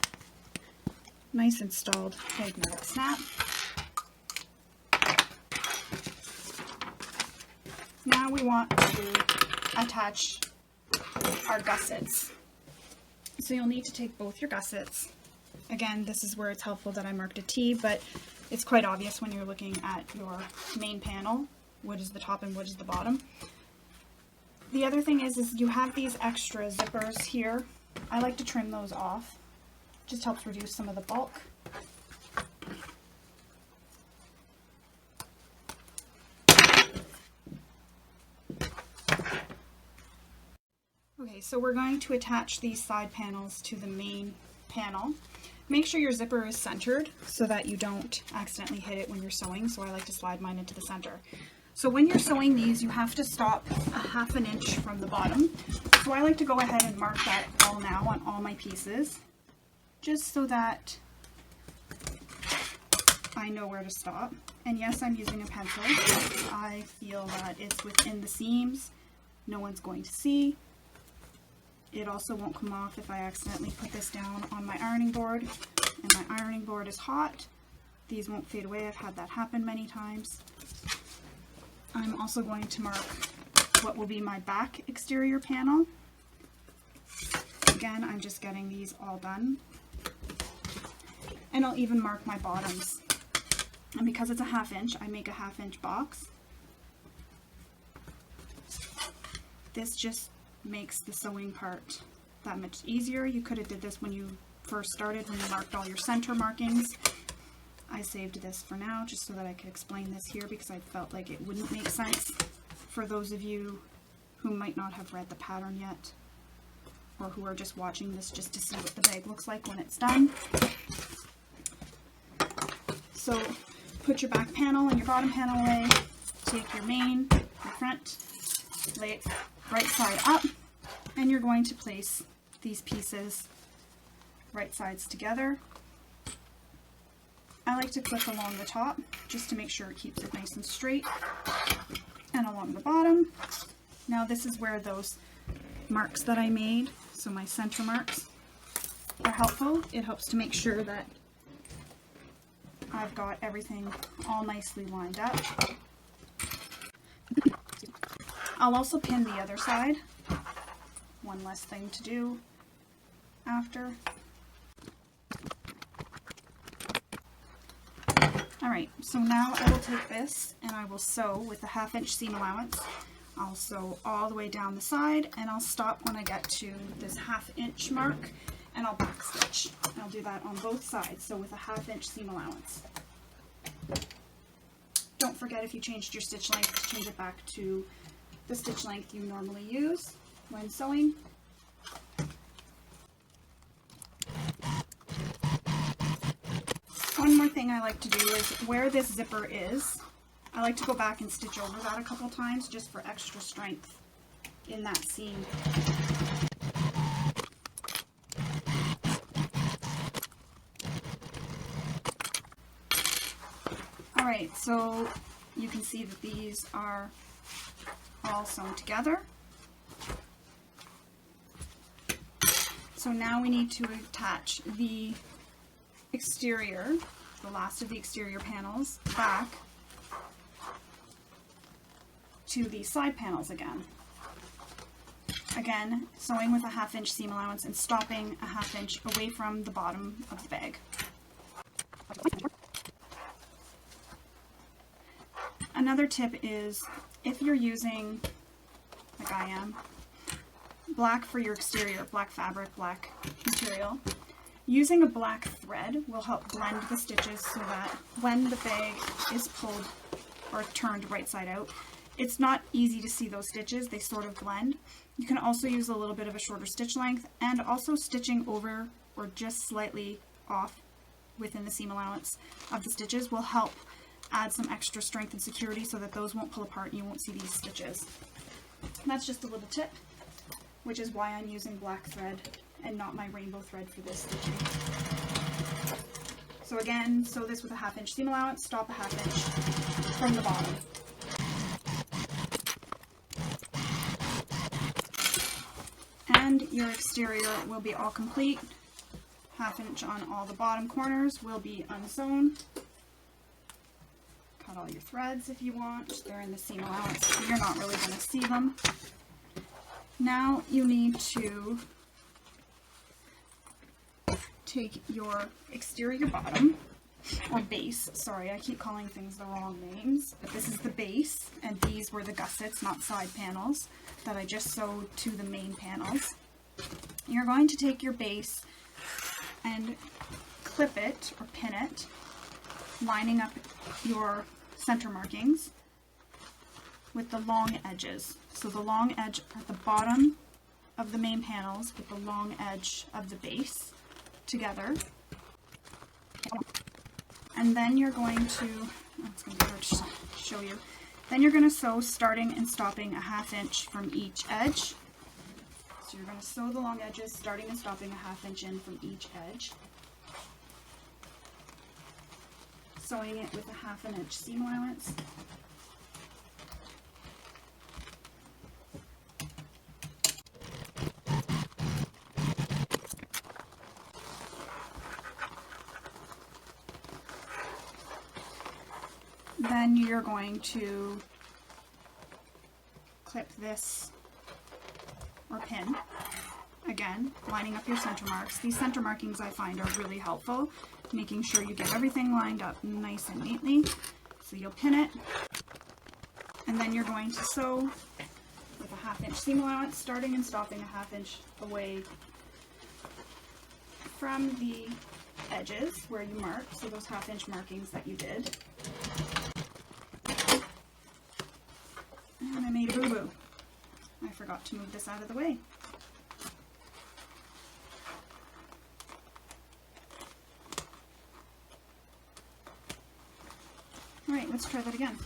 nice installed magnetic snap. Now we want to attach our gussets. So you'll need to take both your gussets. Again, this is where it's helpful that I marked a T, but it's quite obvious when you're looking at your main panel, what is the top and what is the bottom. The other thing is you have these extra zippers here. I like to trim those off. Just helps reduce some of the bulk. Okay, so we're going to attach these side panels to the main panel. Make sure your zipper is centered so that you don't accidentally hit it when you're sewing, so I like to slide mine into the center. So when you're sewing these, you have to stop a ½ inch from the bottom. So I like to go ahead and mark that all now on all my pieces, just so that I know where to stop. And yes, I'm using a pencil. I feel that it's within the seams. No one's going to see. It also won't come off if I accidentally put this down on my ironing board, and my ironing board is hot. These won't fade away. I've had that happen many times. I'm also going to mark what will be my back exterior panel. Again, I'm just getting these all done. And I'll even mark my bottoms. And because it's a ½ inch, I make a ½ inch box. This just makes the sewing part that much easier. You could have did this when you first started, when you marked all your center markings. I saved this for now just so that I could explain this here, because I felt like it wouldn't make sense for those of you who might not have read the pattern yet, or who are just watching this just to see what the bag looks like when it's done. So put your back panel and your bottom panel away, take your main, your front, lay it right side up, and you're going to place these pieces right sides together. I like to clip along the top just to make sure it keeps it nice and straight, and along the bottom. Now this is where those marks that I made, so my center marks, are helpful. It helps to make sure that I've got everything all nicely lined up. I'll also pin the other side. One less thing to do after. Alright, so now I will take this and I will sew with a ½ inch seam allowance. I'll sew all the way down the side, and I'll stop when I get to this ½ inch mark, and I'll back stitch. I'll do that on both sides, so with a ½ inch seam allowance. Don't forget, if you changed your stitch length, to change it back to the stitch length you normally use when sewing. One more thing I like to do is, where this zipper is, I like to go back and stitch over that a couple times just for extra strength in that seam. Alright, so you can see that these are all sewn together. So now we need to attach the exterior, the last of the exterior panels, back to the side panels again. Again, sewing with a ½ inch seam allowance and stopping a ½ inch away from the bottom of the bag. Another tip is, if you're using, like I am, black for your exterior, black fabric, black material, using a black thread will help blend the stitches so that when the bag is pulled or turned right side out, it's not easy to see those stitches, they sort of blend. You can also use a little bit of a shorter stitch length, and also stitching over or just slightly off within the seam allowance of the stitches will help add some extra strength and security so that those won't pull apart and you won't see these stitches. And that's just a little tip, which is why I'm using black thread and not my rainbow thread for this stitching. So again, sew this with a ½ inch seam allowance, stop a ½ inch from the bottom. And your exterior will be all complete. ½ inch on all the bottom corners will be unsewn. Cut all your threads if you want. They're in the seam allowance, so you're not really going to see them. Now you need to take your exterior bottom, or base, sorry, I keep calling things the wrong names, but this is the base, and these were the gussets, not side panels, that I just sewed to the main panels. You're going to take your base and clip it, or pin it, lining up your center markings with the long edges. So the long edge at the bottom of the main panels with the long edge of the base together. And then you're going to, oh, it's going to be hard to show you, Then you're going to sew starting and stopping a 1/2 inch from each edge. So you're going to sew the long edges starting and stopping a 1/2 inch in from each edge. Sewing it with a 1/2 inch seam allowance. Then you're going to clip this or pin, again, lining up your center marks. These center markings I find are really helpful, making sure you get everything lined up nice and neatly. So you'll pin it, and then you're going to sew with a 1/2 inch seam allowance, starting and stopping a 1/2 inch away from the edges where you marked, so those 1/2 inch markings that you did. And I made a boo-boo. I forgot to move this out of the way. Alright, let's try that again.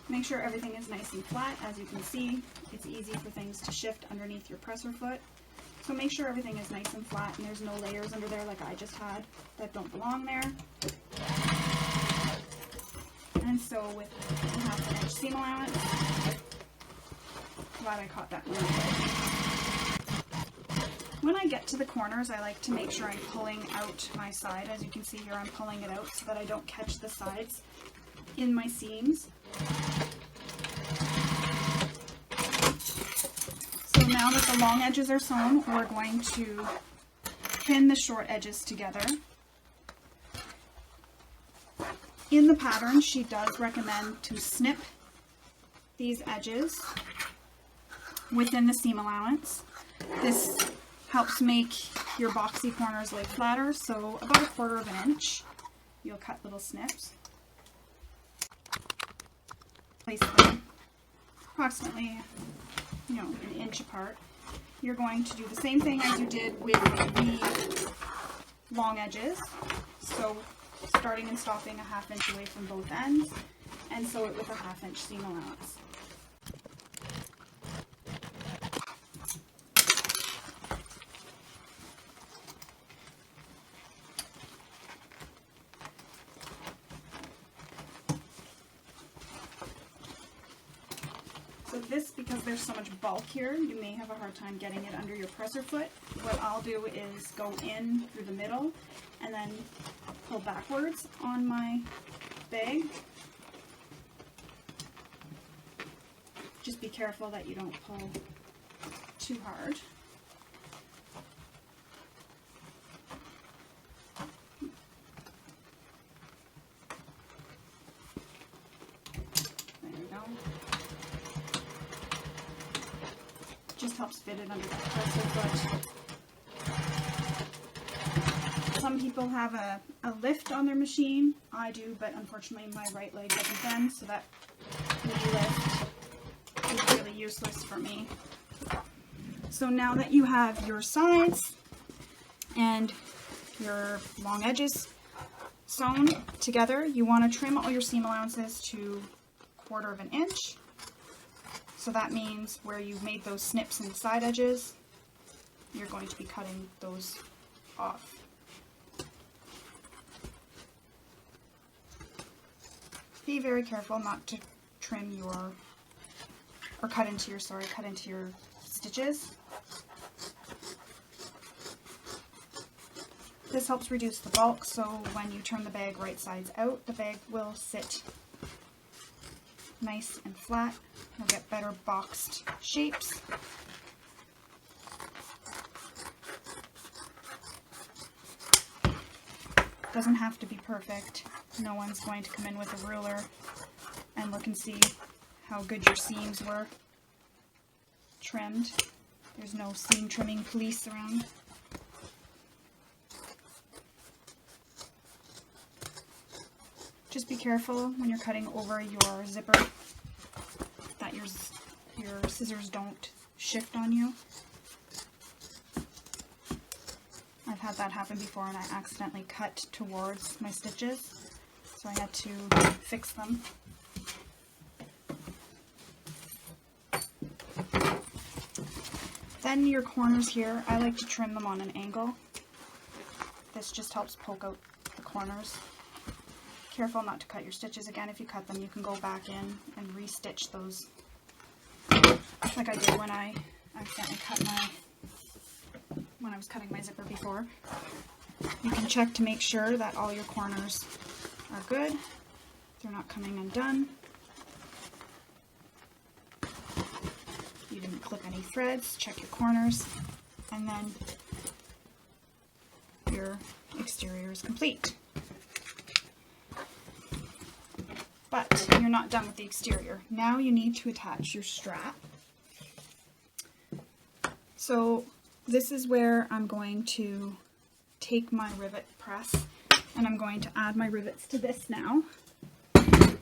Make sure everything is nice and flat. As you can see, it's easy for things to shift underneath your presser foot. So make sure everything is nice and flat and there's no layers under there like I just had that don't belong there. And sew with a 1/2 inch seam allowance. Glad I caught that one. When I get to the corners, I like to make sure I'm pulling out my side. As you can see here, I'm pulling it out so that I don't catch the sides in my seams. So now that the long edges are sewn, we're going to pin the short edges together. In the pattern, she does recommend to snip these edges within the seam allowance. This helps make your boxy corners lay flatter, so about 1/4 inch. You'll cut little snips. Place them approximately, an inch apart. You're going to do the same thing as you did with the long edges. So starting and stopping a 1/2 inch away from both ends, and sew it with a 1/2 inch seam allowance. So this, because there's so much bulk here, you may have a hard time getting it under your presser foot. What I'll do is go in through the middle and then pull backwards on my bag. Just be careful that you don't pull too hard. There we go. Just helps fit it under the presser foot. Some people have a lift on their machine. I do, but unfortunately my right leg doesn't bend, so that knee lift is really useless for me. So now that you have your sides and your long edges sewn together, you want to trim all your seam allowances to 1/4 inch. So that means where you made those snips in the side edges, you're going to be cutting those off. Be very careful not to trim your, or cut into your stitches. This helps reduce the bulk, so when you turn the bag right sides out, the bag will sit nice and flat. You'll get better boxed shapes. Doesn't have to be perfect. No one's going to come in with a ruler and look and see how good your seams were trimmed. There's no seam trimming police around. Just be careful when you're cutting over your zipper that your scissors don't shift on you. I've had that happen before and I accidentally cut towards my stitches, so I had to fix them. Then your corners here, I like to trim them on an angle. This just helps poke out the corners. Careful not to cut your stitches again. If you cut them, you can go back in and re-stitch those, like I did when I accidentally cut when I was cutting my zipper before. You can check to make sure that all your corners are good. They're not coming undone. You didn't clip any threads. Check your corners, and then your exterior is complete. But you're not done with the exterior. Now you need to attach your strap. So this is where I'm going to take my rivet press and I'm going to add my rivets to this now. So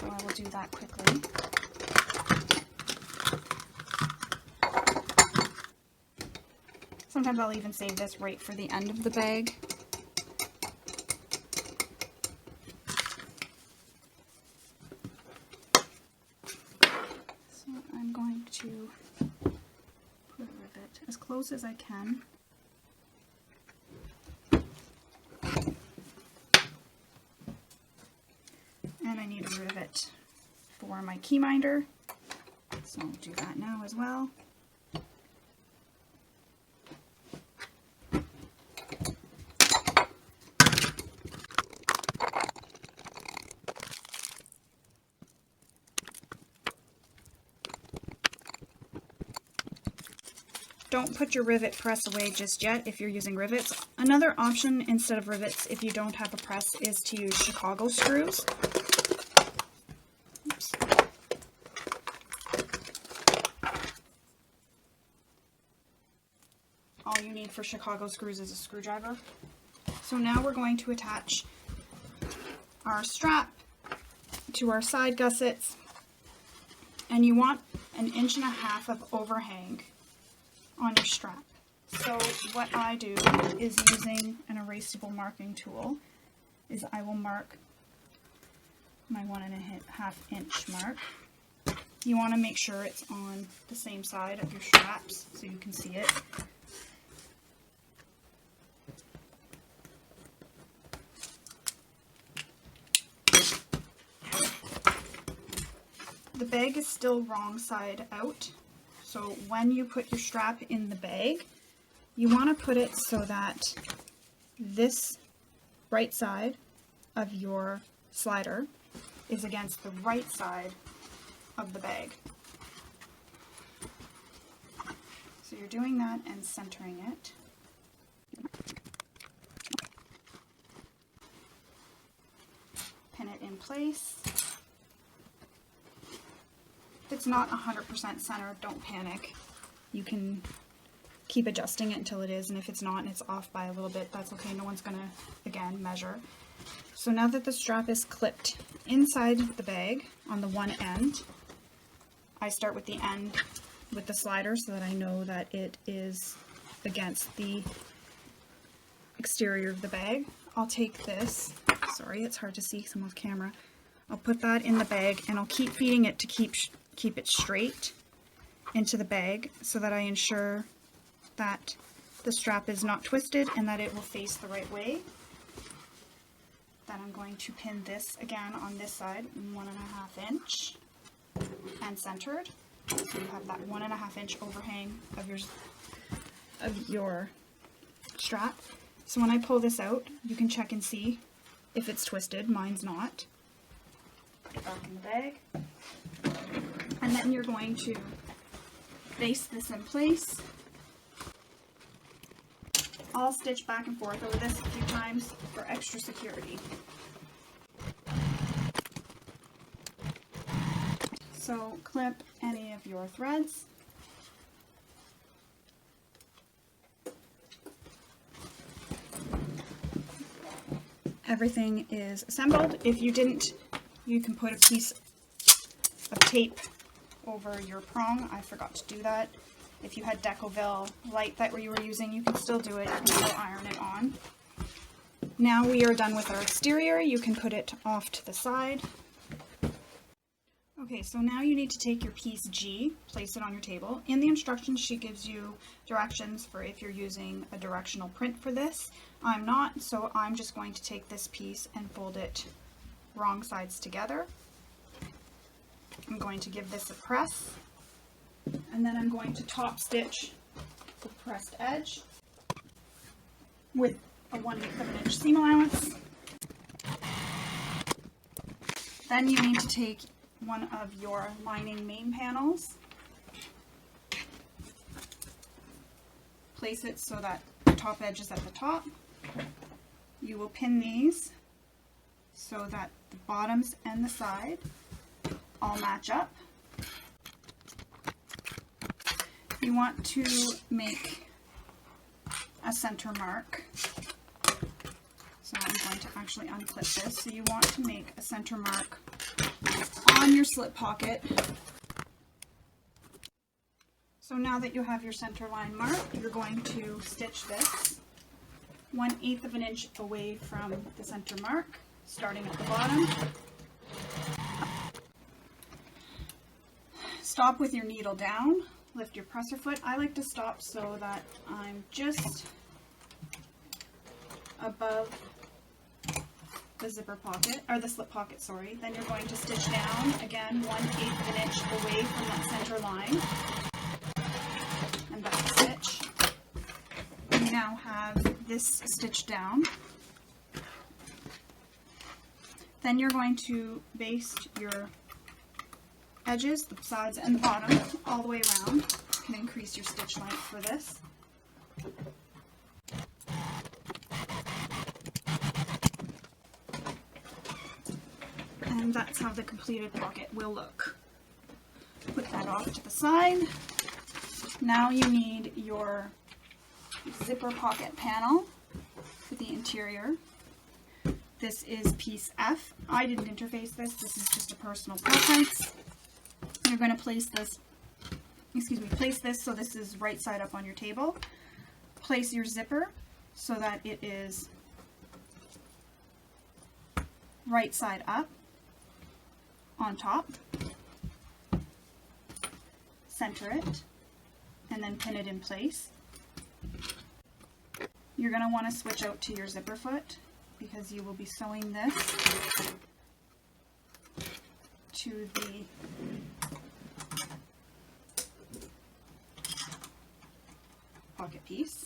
I will do that quickly. Sometimes I'll even save this right for the end of the bag. So I'm going to put a rivet as close as I can. And I need a rivet for my Keyminder, so I'll do that now as well. Don't put your rivet press away just yet if you're using rivets. Another option instead of rivets, if you don't have a press, is to use Chicago screws. Oops. All you need for Chicago screws is a screwdriver. So now we're going to attach our strap to our side gussets, and you want 1.5 inches of overhang on your strap. So what I do is, using an erasable marking tool, is I will mark my 1.5 inch mark. You want to make sure it's on the same side of your straps so you can see it. The bag is still wrong side out. So when you put your strap in the bag, you want to put it so that this right side of your slider is against the right side of the bag. So you're doing that and centering it. Pin it in place. If it's not 100% centered, don't panic. You can keep adjusting it until it is, and if it's not and it's off by a little bit, that's okay. No one's gonna, again, measure. So now that the strap is clipped inside the bag on the one end, I start with the end with the slider so that I know that it is against the exterior of the bag. I'll take this, sorry, it's hard to see because I'm off camera. I'll put that in the bag and I'll keep feeding it to keep it straight into the bag so that I ensure that the strap is not twisted and that it will face the right way. Then I'm going to pin this again on this side, 1.5 inch and centered. So you have that 1.5 inch overhang of your strap. So when I pull this out, you can check and see if it's twisted. Mine's not. Put it back in the bag. And then you're going to face this in place. I'll stitch back and forth over this a few times for extra security. So clip any of your threads. Everything is assembled. If you didn't, you can put a piece of tape over your prong. I forgot to do that. If you had Decoville light that you were using, you can still do it. You can still iron it on. Now we are done with our exterior. You can put it off to the side. Okay, so now you need to take your piece G, place it on your table. In the instructions, she gives you directions for if you're using a directional print for this. I'm not, so I'm just going to take this piece and fold it wrong sides together. I'm going to give this a press, and then I'm going to top stitch the pressed edge with a 1/8 of an inch seam allowance. Then you need to take one of your lining main panels, place it so that the top edge is at the top. You will pin these so that the bottoms and the side all match up. You want to make a center mark. So I'm going to actually unclip this. So you want to make a center mark on your slip pocket. So now that you have your center line marked, you're going to stitch this 1/8 of an inch away from the center mark, starting at the bottom. Stop with your needle down, lift your presser foot. I like to stop so that I'm just above the zipper pocket, or the slip pocket, sorry. Then you're going to stitch down, again, 1/8 of an inch away from that center line, and back stitch. You now have this stitched down. Then you're going to baste your edges, the sides and the bottom, all the way around. You can increase your stitch length for this. And that's how the completed pocket will look. Put that off to the side. Now you need your zipper pocket panel for the interior. This is piece F. I didn't interface this. This is just a personal preference. You're going to place this, place this so this is right side up on your table. Place your zipper so that it is right side up on top. Center it and then pin it in place. You're going to want to switch out to your zipper foot because you will be sewing this to the pocket piece.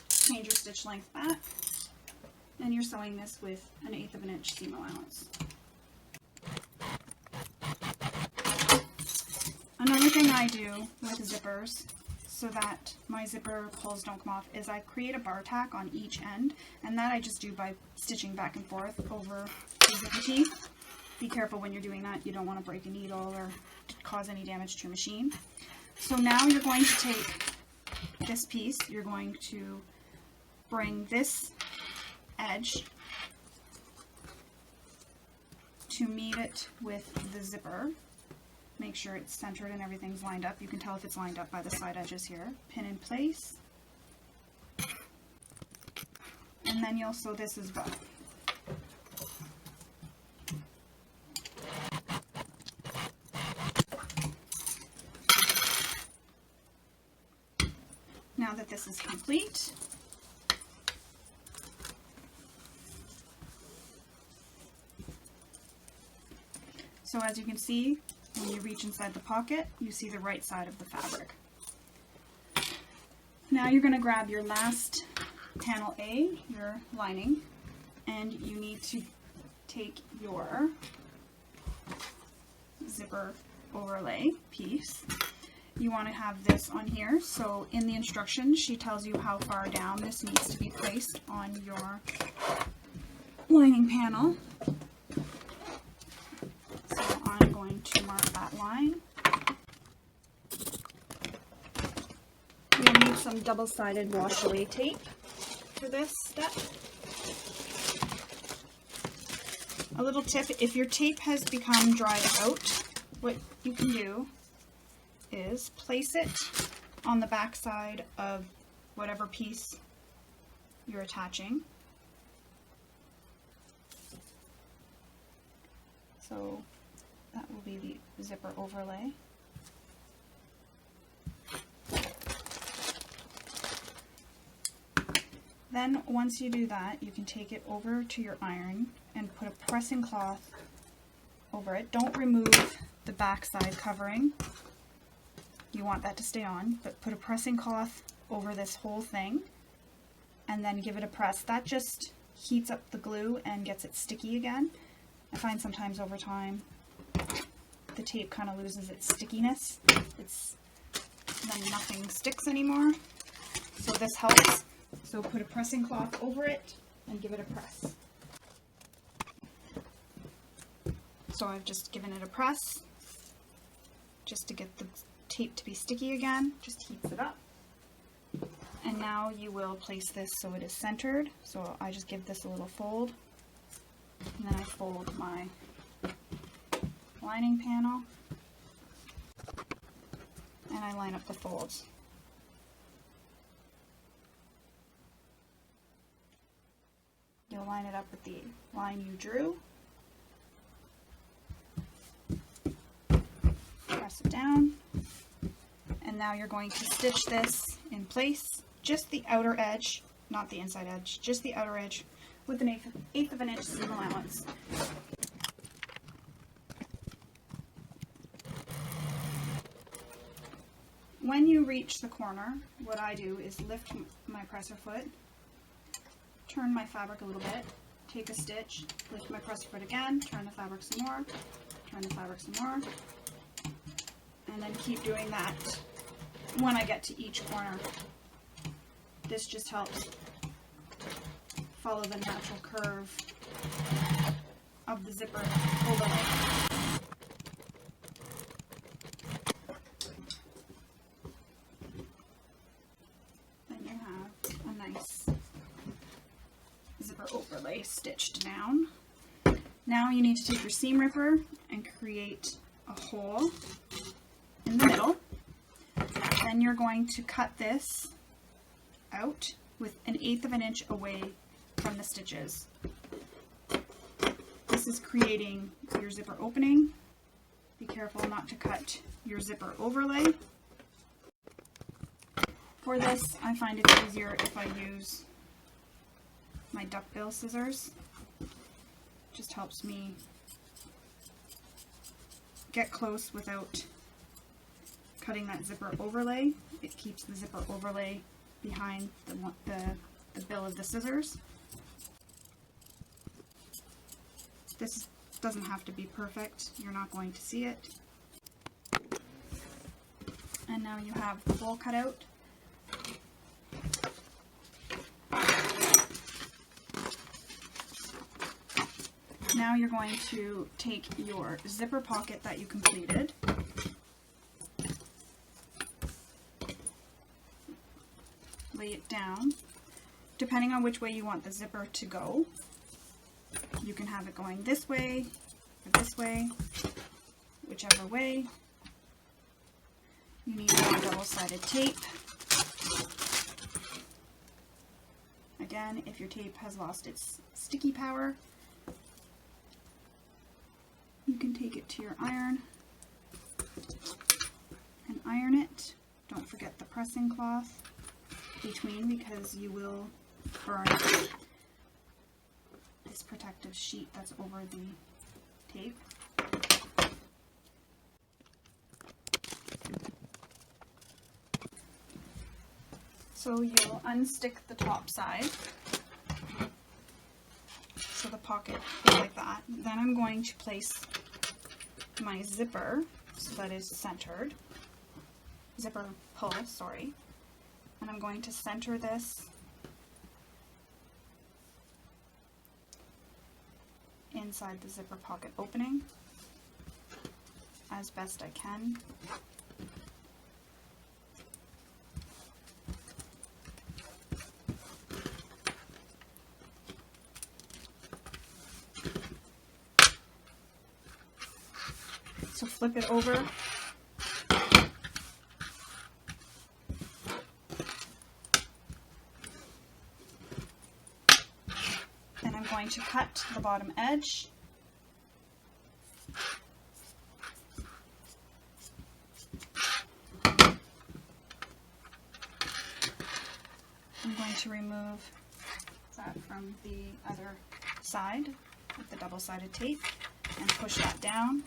Change your stitch length back, and you're sewing this with 1/8 of an inch seam allowance. Another thing I do with zippers so that my zipper pulls don't come off is I create a bar tack on each end, and that I just do by stitching back and forth over the zipper teeth. Be careful when you're doing that. You don't want to break a needle or cause any damage to your machine. So now you're going to take this piece, you're going to bring this edge to meet it with the zipper. Make sure it's centered and everything's lined up. You can tell if it's lined up by the side edges here. Pin in place. And then you'll sew this as well. Now that this is complete, so as you can see, when you reach inside the pocket, you see the right side of the fabric. Now you're going to grab your last panel A, your lining, and you need to take your zipper overlay piece. You want to have this on here, so in the instructions she tells you how far down this needs to be placed on your lining panel. So I'm going to mark that line. You'll need some double-sided wash-away tape for this step. A little tip, if your tape has become dried out, what you can do is place it on the back side of whatever piece you're attaching. So that will be the zipper overlay. Then once you do that, you can take it over to your iron and put a pressing cloth over it. Don't remove the back side covering. You want that to stay on, but put a pressing cloth over this whole thing and then give it a press. That just heats up the glue and gets it sticky again. I find sometimes over time the tape kind of loses its stickiness. Then nothing sticks anymore. So this helps. So put a pressing cloth over it and give it a press. So I've just given it a press just to get the tape to be sticky again. Just heats it up. And now you will place this so it is centered. So I just give this a little fold. And then I fold my lining panel. And I line up the folds. You'll line it up with the line you drew. Press it down. And now you're going to stitch this in place, just the outer edge, not the inside edge, just the outer edge with an eighth of an inch seam allowance. When you reach the corner, what I do is lift my presser foot, turn my fabric a little bit, take a stitch, lift my presser foot again, turn the fabric some more, turn the fabric some more, and then keep doing that when I get to each corner. This just helps follow the natural curve of the zipper overlay. Then you have a nice zipper overlay stitched down. Now you need to take your seam ripper and create a hole in the middle. Then you're going to cut this out with an eighth of an inch away from the stitches. This is creating your zipper opening. Be careful not to cut your zipper overlay. For this, I find it easier if I use my duckbill scissors. Just helps me get close without cutting that zipper overlay. It keeps the zipper overlay behind the bill of the scissors. This doesn't have to be perfect. You're not going to see it. And now you have the hole cut out. Now you're going to take your zipper pocket that you completed, lay it down. Depending on which way you want the zipper to go, you can have it going this way or this way, whichever way. You need more double-sided tape. Again, if your tape has lost its sticky power, you can take it to your iron and iron it. Don't forget the pressing cloth between, because you will burn this protective sheet that's over the tape. So you'll unstick the top side, so the pocket is like that. Then I'm going to place my zipper so that is centered, zipper pull, sorry, and I'm going to center this inside the zipper pocket opening as best I can. So flip it over going to cut the bottom edge. I'm going to remove that from the other side with the double-sided tape and push that down.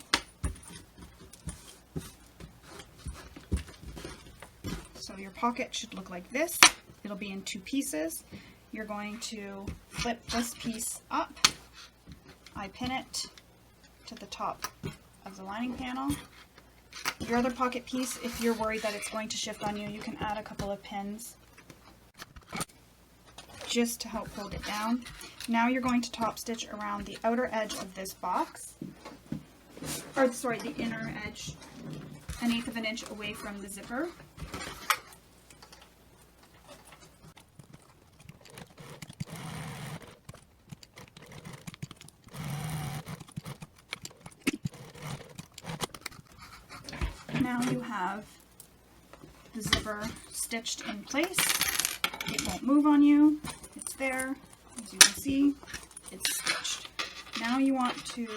So your pocket should look like this. It'll be in two pieces. You're going to flip this piece up. I pin it to the top of the lining panel. Your other pocket piece, if you're worried that it's going to shift on you, you can add a couple of pins just to help hold it down. Now you're going to top stitch around the outer edge of this box, or sorry, the inner edge, 1/8 of an inch away from the zipper. Now you have the zipper stitched in place. It won't move on you. It's there. As you can see, it's stitched. Now you want to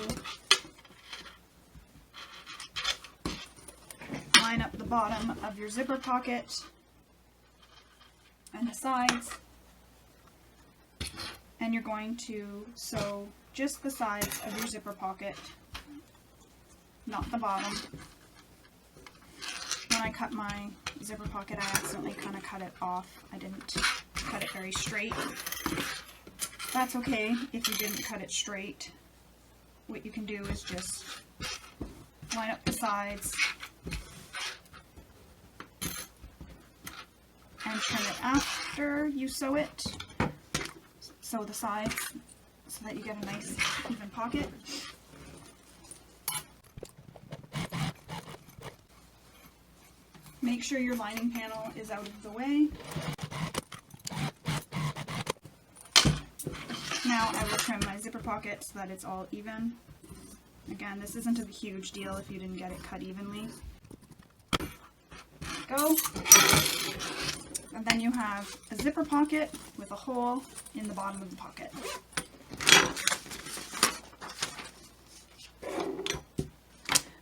line up the bottom of your zipper pocket and the sides, and you're going to sew just the sides of your zipper pocket, not the bottom. When I cut my zipper pocket, I accidentally kind of cut it off. I didn't cut it very straight. That's okay if you didn't cut it straight. What you can do is just line up the sides and trim it after you sew it. Sew the sides so that you get a nice even pocket. Make sure your lining panel is out of the way. Now I will trim my zipper pocket so that it's all even. Again, this isn't a huge deal if you didn't get it cut evenly. There we go. And then you have a zipper pocket with a hole in the bottom of the pocket.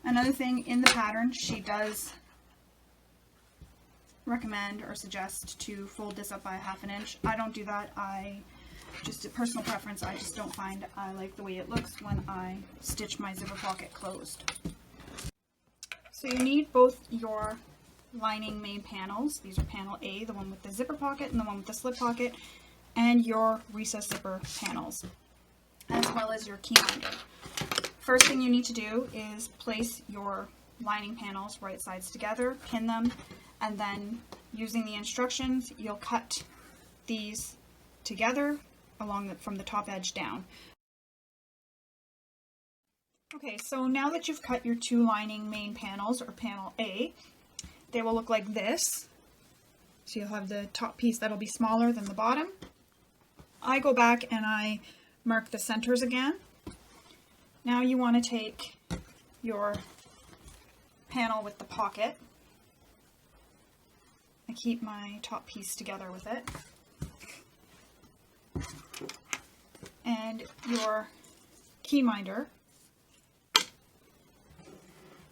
Another thing in the pattern, she does recommend or suggest to fold this up by 1/2 inch. I don't do that. Just a personal preference, I just don't find I like the way it looks when I stitch my zipper pocket closed. So you need both your lining main panels. These are panel A, the one with the zipper pocket and the one with the slip pocket, and your recess zipper panels, as well as your Keyminder. First thing you need to do is place your lining panels right sides together, pin them, and then using the instructions, you'll cut these together from the top edge down. Okay, so now that you've cut your two lining main panels, or panel A, they will look like this. So you'll have the top piece that'll be smaller than the bottom. I go back and I mark the centers again. Now you want to take your panel with the pocket. I keep my top piece together with it. And your Keyminder.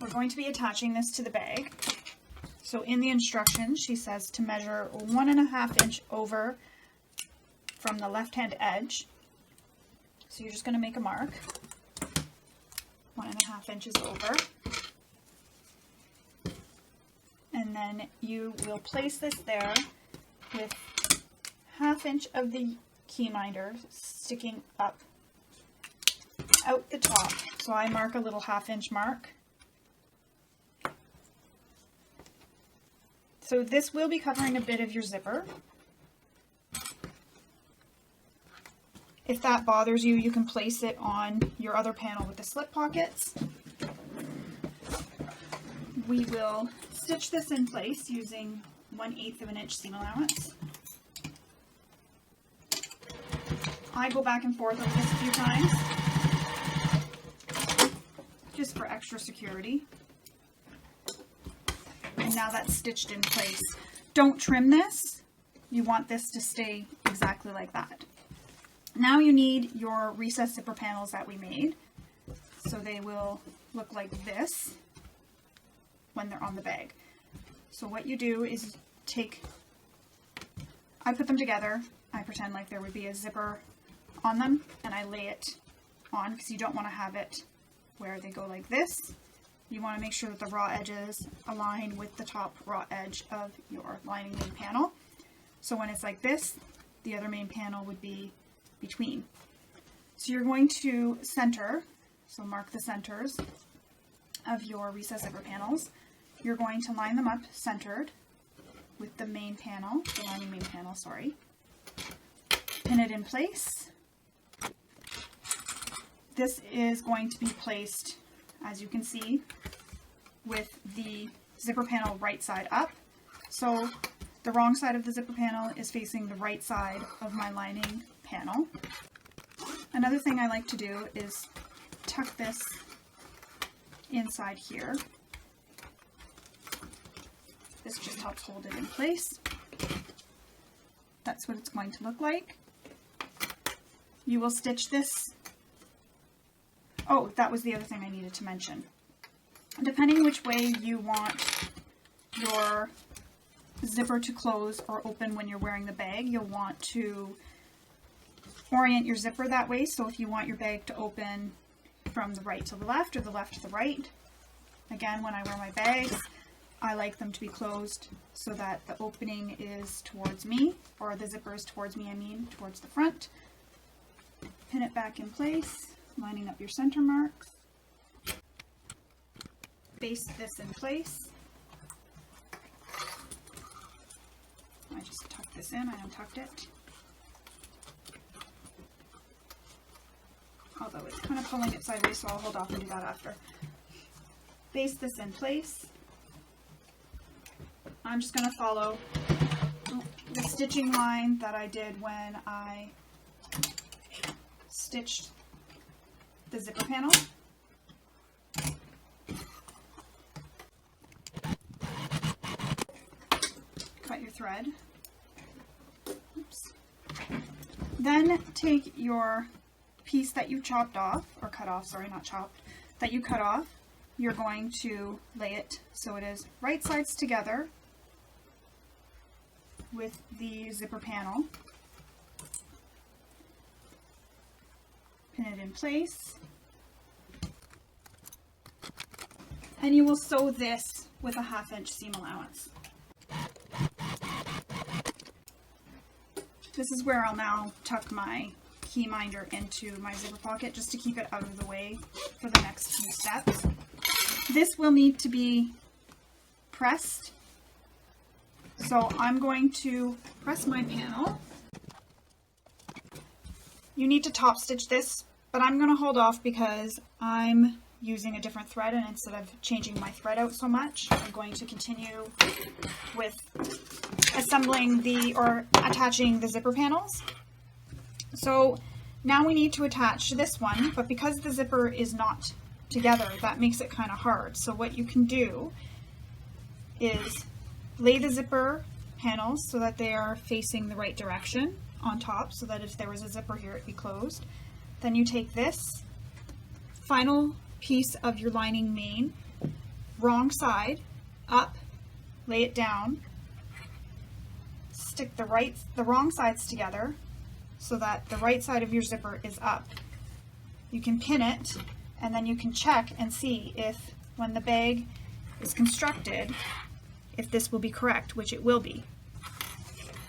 We're going to be attaching this to the bag. So in the instructions, she says to measure 1.5 inch over from the left-hand edge. So you're just going to make a mark, 1.5 inches over. And then you will place this there with 1/2 inch of the Keyminder sticking up out the top. So I mark a little 1/2 inch mark. So this will be covering a bit of your zipper. If that bothers you, you can place it on your other panel with the slip pockets. We will stitch this in place using 1/8 of an inch seam allowance. I go back and forth on this a few times, just for extra security. And now that's stitched in place. Don't trim this. You want this to stay exactly like that. Now you need your recessed zipper panels that we made. So they will look like this when they're on the bag. So what you do is I put them together, I pretend like there would be a zipper on them, and I lay it on because you don't want to have it where they go like this. You want to make sure that the raw edges align with the top raw edge of your lining main panel. So when it's like this, the other main panel would be between. So you're going to center, so mark the centers of your recessed zipper panels. You're going to line them up centered with the main panel, the lining main panel, sorry. Pin it in place. This is going to be placed, as you can see, with the zipper panel right side up. So the wrong side of the zipper panel is facing the right side of my lining panel. Another thing I like to do is tuck this inside here. This just helps hold it in place. That's what it's going to look like. You will stitch this. Oh, that was the other thing I needed to mention. Depending which way you want your zipper to close or open when you're wearing the bag, you'll want to orient your zipper that way. So if you want your bag to open from the right to the left or the left to the right, again, when I wear my bags, I like them to be closed so that the opening is towards me, or the zipper is towards me, I mean, towards the front. Pin it back in place, lining up your center marks. Baste this in place. I just tucked this in, I untucked it. Although it's kind of pulling it sideways, so I'll hold off and do that after. Baste this in place. I'm just going to follow the stitching line that I did when I stitched the zipper panel. Cut your thread. Oops. Then take your piece that you chopped off, or cut off, sorry, not chopped, that you cut off. You're going to lay it so it is right sides together with the zipper panel. Pin it in place. And you will sew this with a 1/2 inch seam allowance. This is where I'll now tuck my Keyminder into my zipper pocket just to keep it out of the way for the next few steps. This will need to be pressed. So I'm going to press my panel. You need to top stitch this, but I'm going to hold off because I'm using a different thread, and instead of changing my thread out so much, I'm going to continue with assembling or attaching the zipper panels. So now we need to attach this one, but because the zipper is not together, that makes it kind of hard. So what you can do is lay the zipper panels so that they are facing the right direction on top, so that if there was a zipper here, it'd be closed. Then you take this final piece of your lining main, wrong side up, lay it down, stick the wrong sides together so that the right side of your zipper is up. You can pin it, and then you can check and see if, when the bag is constructed, if this will be correct, which it will be.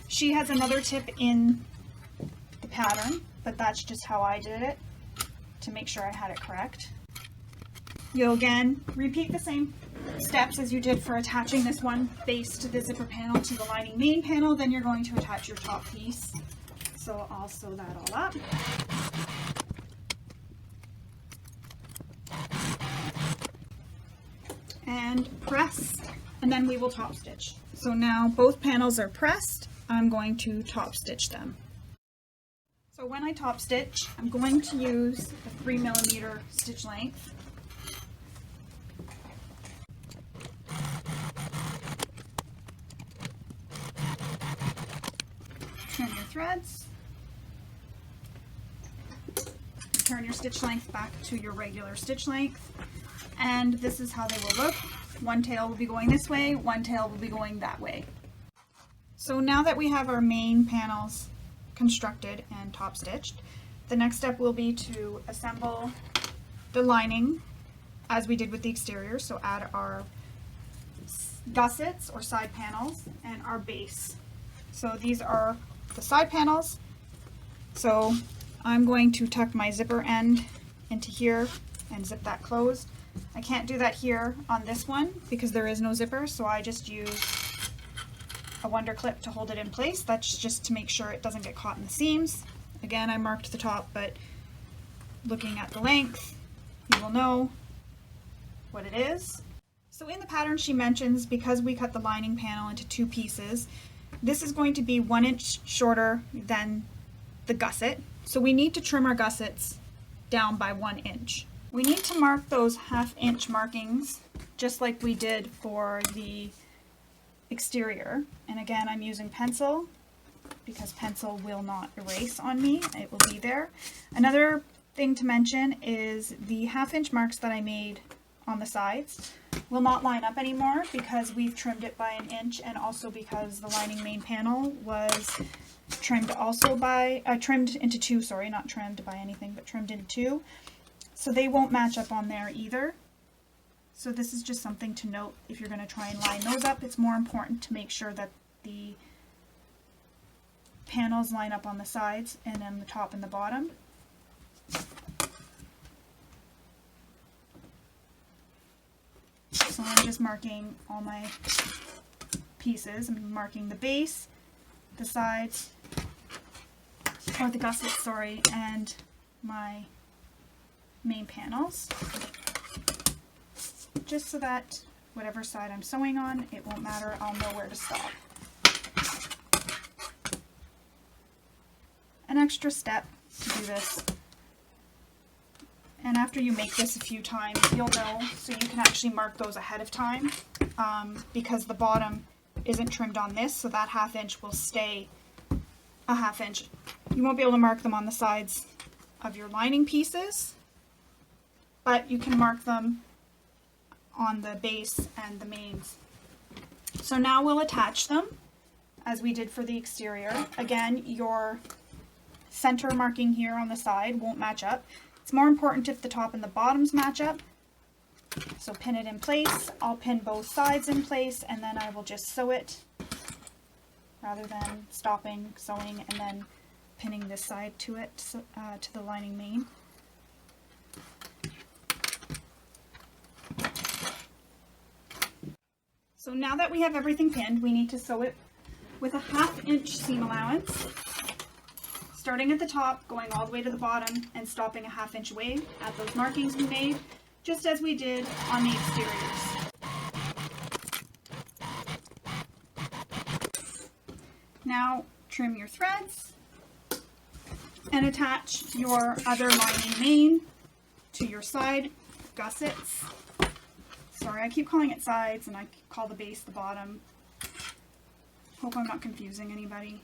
She has another tip in the pattern, but that's just how I did it to make sure I had it correct. You'll again repeat the same steps as you did for attaching this one base to the zipper panel to the lining main panel. Then you're going to attach your top piece. So I'll sew that all up. And press, and then we will top stitch. So now both panels are pressed. I'm going to top stitch them. So when I top stitch, I'm going to use a 3mm stitch length. Turn your threads. return your stitch length back to your regular stitch length. And this is how they will look. One tail will be going this way, one tail will be going that way. So now that we have our main panels constructed and top stitched, the next step will be to assemble the lining as we did with the exterior. So add our gussets or side panels and our base. So these are the side panels. So I'm going to tuck my zipper end into here and zip that closed. I can't do that here on this one because there is no zipper, so I just use a wonder clip to hold it in place. That's just to make sure it doesn't get caught in the seams. Again, I marked the top, but looking at the length, you will know what it is. So in the pattern she mentions, because we cut the lining panel into two pieces, this is going to be 1 inch shorter than the gusset. So we need to trim our gussets down by 1 inch. We need to mark those 1/2 inch markings just like we did for the exterior. And again, I'm using pencil because pencil will not erase on me. It will be there. Another thing to mention is the 1/2 inch marks that I made on the sides will not line up anymore because we've trimmed it by 1 inch, and also because the lining main panel was trimmed also by, trimmed into two, sorry, not trimmed by anything, but trimmed into two. So they won't match up on there either. So this is just something to note if you're going to try and line those up. It's more important to make sure that the panels line up on the sides and on the top and the bottom. So I'm just marking all my pieces. I'm marking the base, the sides, or the gussets, sorry, and my main panels, just so that whatever side I'm sewing on, it won't matter, I'll know where to stop. An extra step to do this, and after you make this a few times, you'll know, so you can actually mark those ahead of time, because the bottom isn't trimmed on this, so that 1/2 inch will stay a 1/2 inch. You won't be able to mark them on the sides of your lining pieces, but you can mark them on the base and the mains. So now we'll attach them as we did for the exterior. Again, your center marking here on the side won't match up. It's more important if the top and the bottoms match up. So pin it in place. I'll pin both sides in place, and then I will just sew it rather than stopping, sewing, and then pinning this side to it, to the lining main. So now that we have everything pinned, we need to sew it with a 1/2 inch seam allowance, starting at the top, going all the way to the bottom, and stopping a 1/2 inch away at those markings we made, just as we did on the exteriors. Now trim your threads and attach your other lining main to your side gussets. Sorry, I keep calling it sides and I call the base the bottom. Hope I'm not confusing anybody.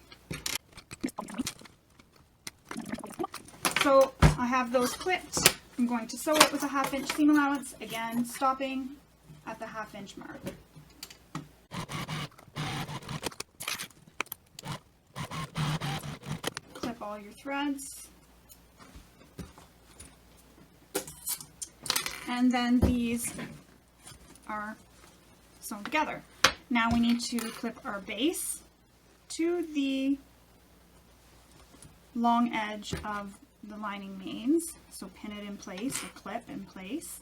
So I have those clipped. I'm going to sew it with a 1/2 inch seam allowance, again stopping at the 1/2 inch mark. Clip all your threads. And then these are sewn together. Now we need to clip our base to the long edge of the lining mains. So pin it in place or clip in place.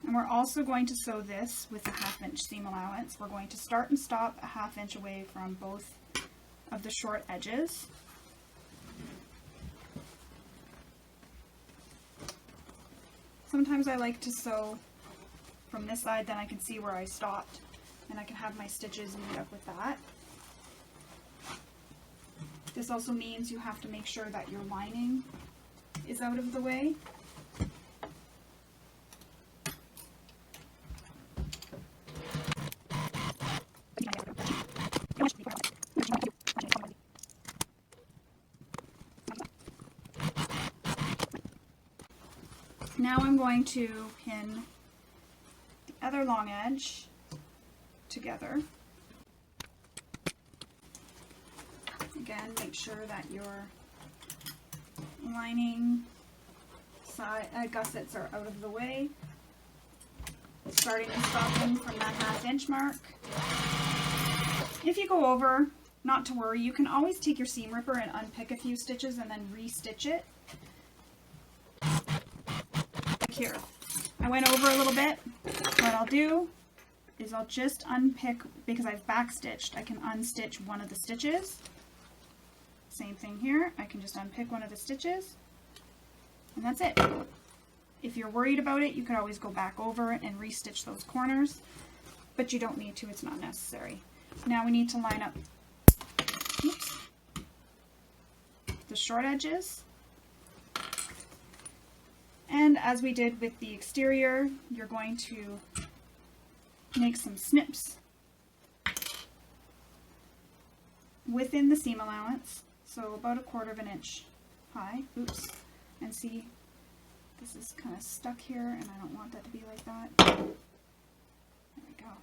And we're also going to sew this with a 1/2 inch seam allowance. We're going to start and stop a 1/2 inch away from both of the short edges. Sometimes I like to sew from this side, then I can see where I stopped and I can have my stitches meet up with that. This also means you have to make sure that your lining is out of the way. Now I'm going to pin the other long edge together. Again, make sure that your lining side gussets are out of the way. Starting and stopping from that 1/2 inch mark. If you go over, not to worry, you can always take your seam ripper and unpick a few stitches and then re-stitch it. Like here, I went over a little bit. What I'll do is I'll just unpick, because I've back stitched, I can unstitch one of the stitches. Same thing here, I can just unpick one of the stitches, and that's it. If you're worried about it, you could always go back over and re-stitch those corners, but you don't need to, it's not necessary. Now we need to line up the short edges. And as we did with the exterior, you're going to make some snips within the seam allowance, so about 1/4 inch high. Oops, and see, this is kind of stuck here and I don't want that to be like that. There we go.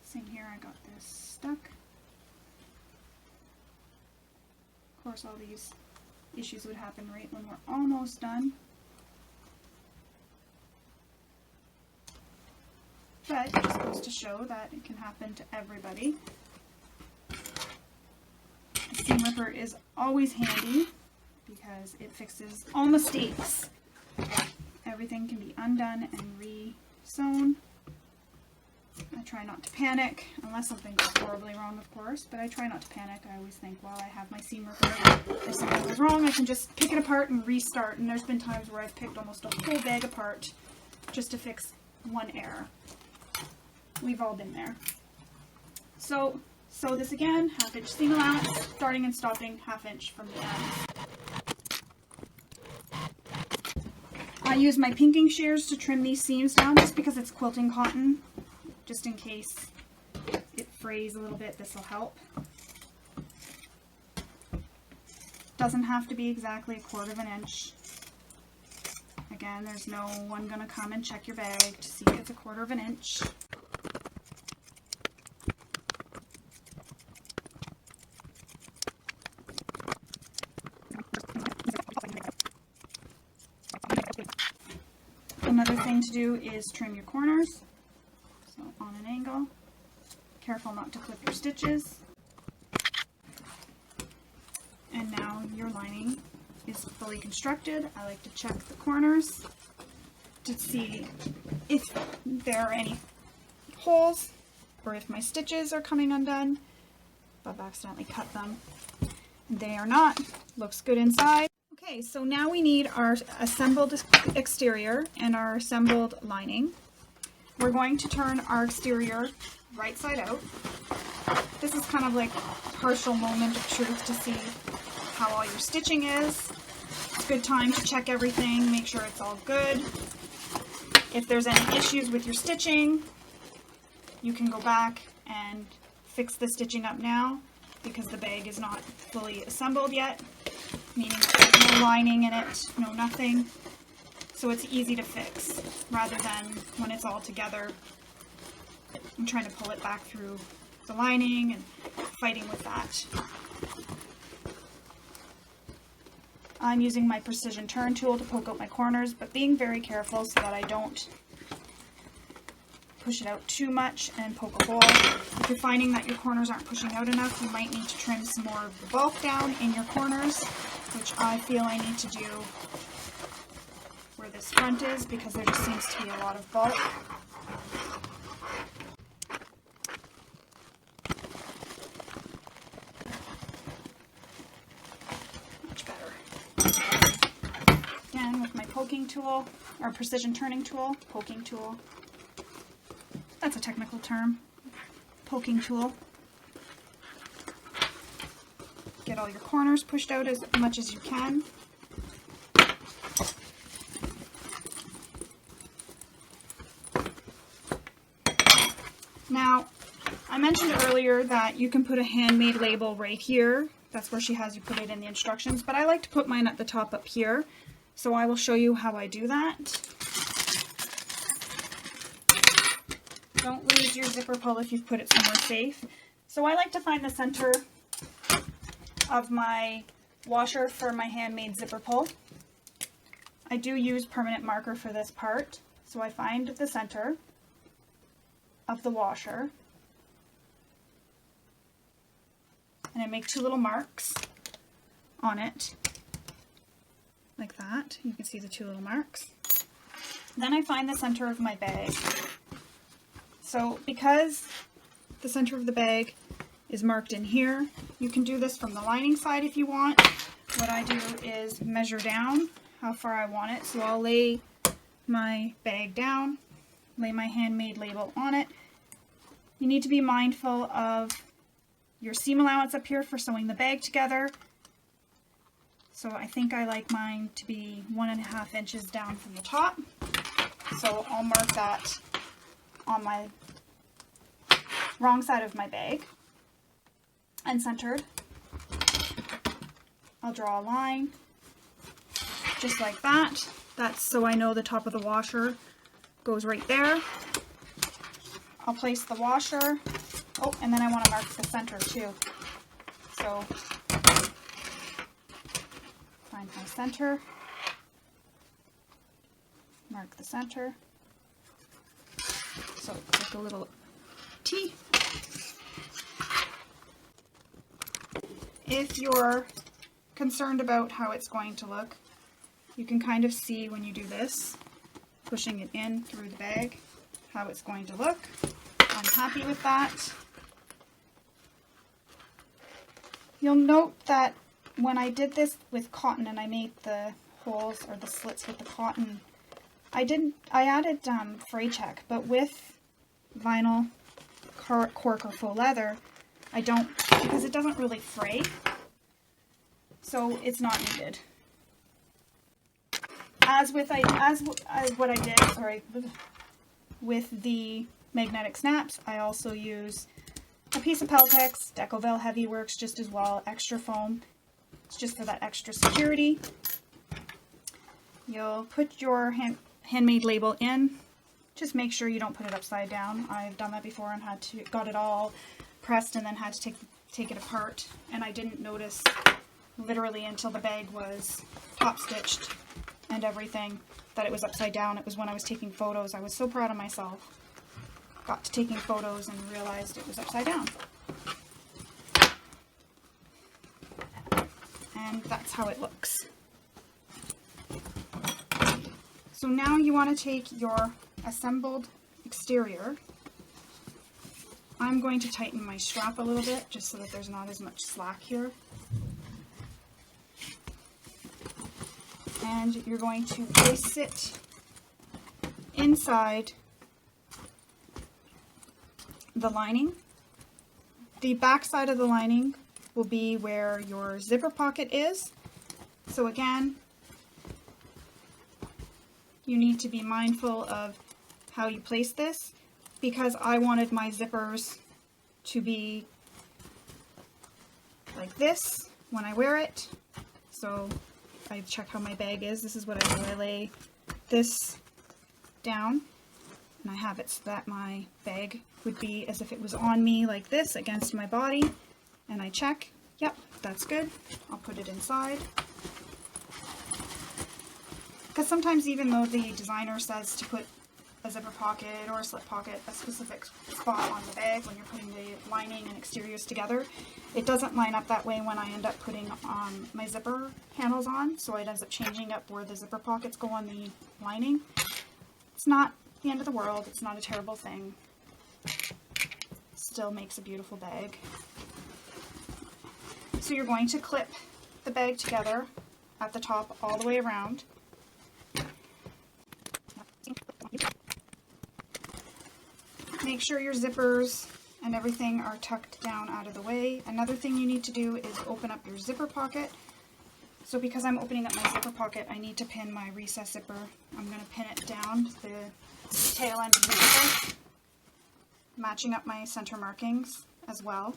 Same here, I got this stuck. Of course, all these issues would happen right when we're almost done. But it just goes to show that it can happen to everybody. The seam ripper is always handy because it fixes all mistakes. Everything can be undone and re-sewn. I try not to panic, unless something goes horribly wrong, of course, but I try not to panic. I always think, well, I have my seam ripper. If something goes wrong, I can just pick it apart and restart, and there's been times where I've picked almost a whole bag apart just to fix one error. We've all been there. So, sew this again, 1/2 inch seam allowance, starting and stopping 1/2 inch from the ends. I use my pinking shears to trim these seams down just because it's quilting cotton. Just in case it frays a little bit, this will help. Doesn't have to be exactly 1/4 inch. Again, there's no one gonna come and check your bag to see if it's 1/4 inch. Another thing to do is trim your corners. So on an angle, careful not to clip your stitches. And now your lining is fully constructed. I like to check the corners to see if there are any holes or if my stitches are coming undone. I've accidentally cut them. They are not. Looks good inside. Okay, so now we need our assembled exterior and our assembled lining. We're going to turn our exterior right side out. This is kind of like a partial moment of truth to see how all your stitching is. It's a good time to check everything, make sure it's all good. If there's any issues with your stitching, you can go back and fix the stitching up now because the bag is not fully assembled yet, meaning there's no lining in it, no nothing. So it's easy to fix rather than when it's all together and trying to pull it back through the lining and fighting with that. I'm using my precision turn tool to poke out my corners, but being very careful so that I don't push it out too much and poke a hole. If you're finding that your corners aren't pushing out enough, you might need to trim some more of the bulk down in your corners, which I feel I need to do where this front is because there just seems to be a lot of bulk. Much better. Again, with my poking tool, or precision turning tool, poking tool. That's a technical term. Poking tool. Get all your corners pushed out as much as you can. Now, I mentioned earlier that you can put a handmade label right here That's where she has you put it in the instructions, but I like to put mine at the top up here. So I will show you how I do that. Don't lose your zipper pull if you've put it somewhere safe. So I like to find the center of my washer for my handmade zipper pull. I do use permanent marker for this part. So I find the center of the washer and I make 2 little marks on it like that. You can see the 2 little marks. Then I find the center of my bag. So because the center of the bag is marked in here, you can do this from the lining side if you want. What I do is measure down how far I want it. So I'll lay my bag down, lay my handmade label on it. You need to be mindful of your seam allowance up here for sewing the bag together. So I think I like mine to be 1.5 inches down from the top. So I'll mark that on my wrong side of my bag and centered. I'll draw a line just like that. That's so I know the top of the washer goes right there. I'll place the washer. Oh, and then I want to mark the center too. So find my center, mark the center. So like a little T. If you're concerned about how it's going to look, you can kind of see when you do this, pushing it in through the bag, how it's going to look. I'm happy with that. You'll note that when I did this with cotton and I made the holes or the slits with the cotton, I added fray check, but with vinyl, cork, or faux leather, I don't, because it doesn't really fray, so it's not needed. What I did, sorry, with the magnetic snaps, I also use a piece of Peltex. Decovale Heavy works just as well. Extra foam. It's just for that extra security. You'll put your handmade label in. Just make sure you don't put it upside down. I've done that before and got it all pressed and then had to take it apart. And I didn't notice literally until the bag was top stitched and everything that it was upside down. It was when I was taking photos. I was so proud of myself. Got to taking photos and realized it was upside down. And that's how it looks. So now you want to take your assembled exterior. I'm going to tighten my strap a little bit just so that there's not as much slack here. And you're going to place it inside the lining. The back side of the lining will be where your zipper pocket is. So again, you need to be mindful of how you place this, because I wanted my zippers to be like this when I wear it. So I check how my bag is. This is what I do. I lay this down and I have it so that my bag would be as if it was on me like this against my body, and I check, yep, that's good. I'll put it inside. Because sometimes even though the designer says to put a zipper pocket or a slip pocket, a specific spot on the bag when you're putting the lining and exteriors together, it doesn't line up that way when I end up putting my zipper handles on, so it ends up changing up where the zipper pockets go on the lining. It's not the end of the world, it's not a terrible thing. Still makes a beautiful bag. So you're going to clip the bag together at the top all the way around. Make sure your zippers and everything are tucked down out of the way. Another thing you need to do is open up your zipper pocket. So because I'm opening up my zipper pocket, I need to pin my recess zipper. I'm going to pin it down to the tail end of the zipper, matching up my center markings as well.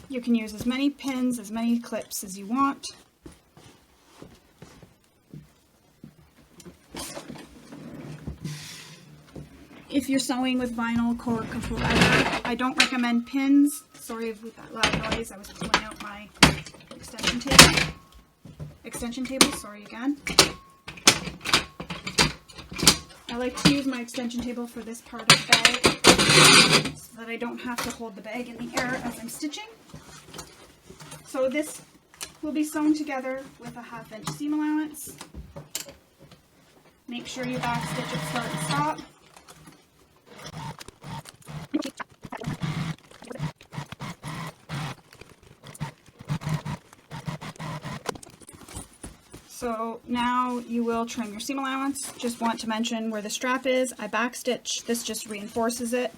You can use as many pins, as many clips as you want. If you're sewing with vinyl, cork, or whatever, I don't recommend pins. Sorry with that loud noise, I was pulling out my extension table, sorry again. I like to use my extension table for this part of the bag so that I don't have to hold the bag in the air as I'm stitching. So this will be sewn together with a 1/2 inch seam allowance. Make sure you back stitch at start and stop. So now you will trim your seam allowance. Just want to mention where the strap is, I back stitch. This just reinforces it.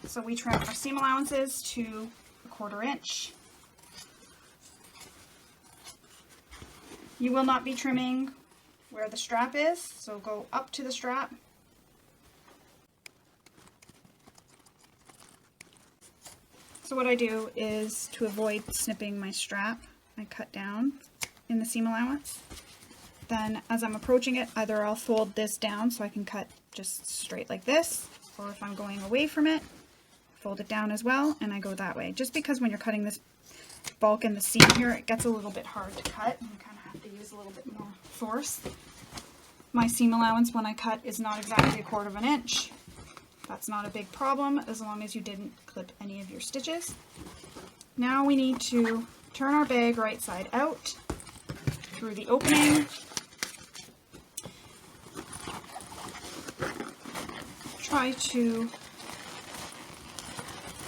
So we trim our seam allowances to 1/4 inch. You will not be trimming where the strap is, so go up to the strap. So what I do is, to avoid snipping my strap, I cut down in the seam allowance. Then as I'm approaching it, either I'll fold this down so I can cut just straight like this, or if I'm going away from it, fold it down as well, and I go that way. Just because when you're cutting this bulk in the seam here, it gets a little bit hard to cut, and you kind of have to use a little bit more force. My seam allowance when I cut is not exactly 1/4 inch. That's not a big problem as long as you didn't clip any of your stitches. Now we need to turn our bag right side out through the opening. Try to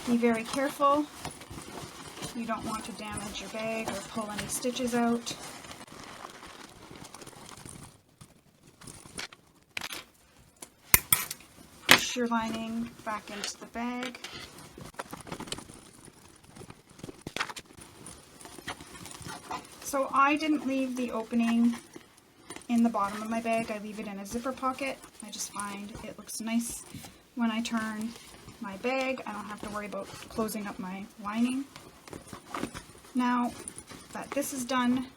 be very careful. You don't want to damage your bag or pull any stitches out. Push your lining back into the bag. So I didn't leave the opening in the bottom of my bag, I leave it in a zipper pocket. I just find it looks nice when I turn my bag. I don't have to worry about closing up my lining. Now that this is done,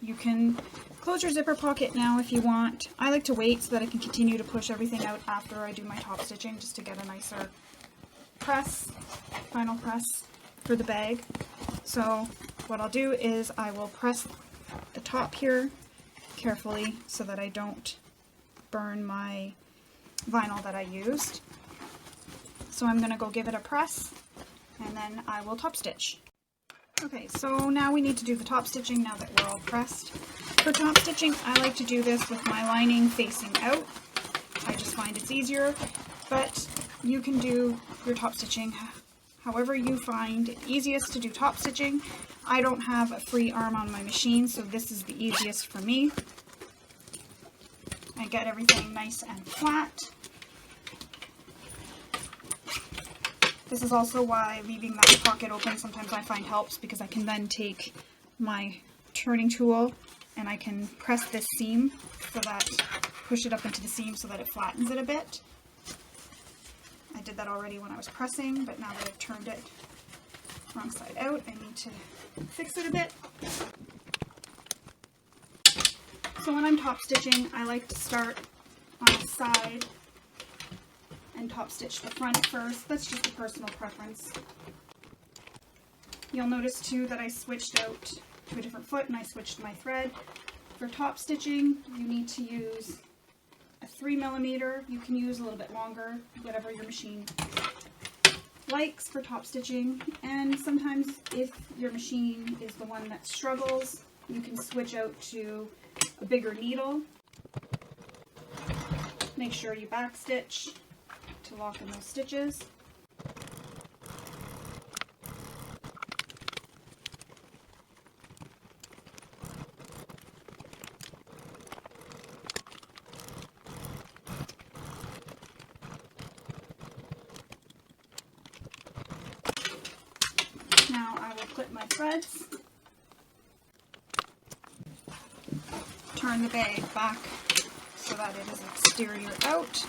you can close your zipper pocket now if you want. I like to wait so that I can continue to push everything out after I do my top stitching, just to get a nicer press, final press for the bag. So what I'll do is I will press the top here carefully so that I don't burn my vinyl that I used. So I'm going to go give it a press and then I will top stitch. Okay, so now we need to do the top stitching now that we're all pressed. For top stitching, I like to do this with my lining facing out. I just find it's easier, but you can do your top stitching however you find it easiest to do top stitching. I don't have a free arm on my machine, so this is the easiest for me. I get everything nice and flat. This is also why leaving that pocket open sometimes I find helps, because I can then take my turning tool and I can press this seam so that, push it up into the seam so that it flattens it a bit. I did that already when I was pressing, but now that I've turned it wrong side out, I need to fix it a bit. So when I'm top stitching, I like to start on the side and top stitch the front first. That's just a personal preference. You'll notice too that I switched out to a different foot and I switched my thread. For top stitching, you need to use a 3mm. You can use a little bit longer, whatever your machine likes for top stitching. And sometimes if your machine is the one that struggles, you can switch out to a bigger needle. Make sure you back stitch to lock in those stitches. my threads. Turn the bag back so that it is exterior out.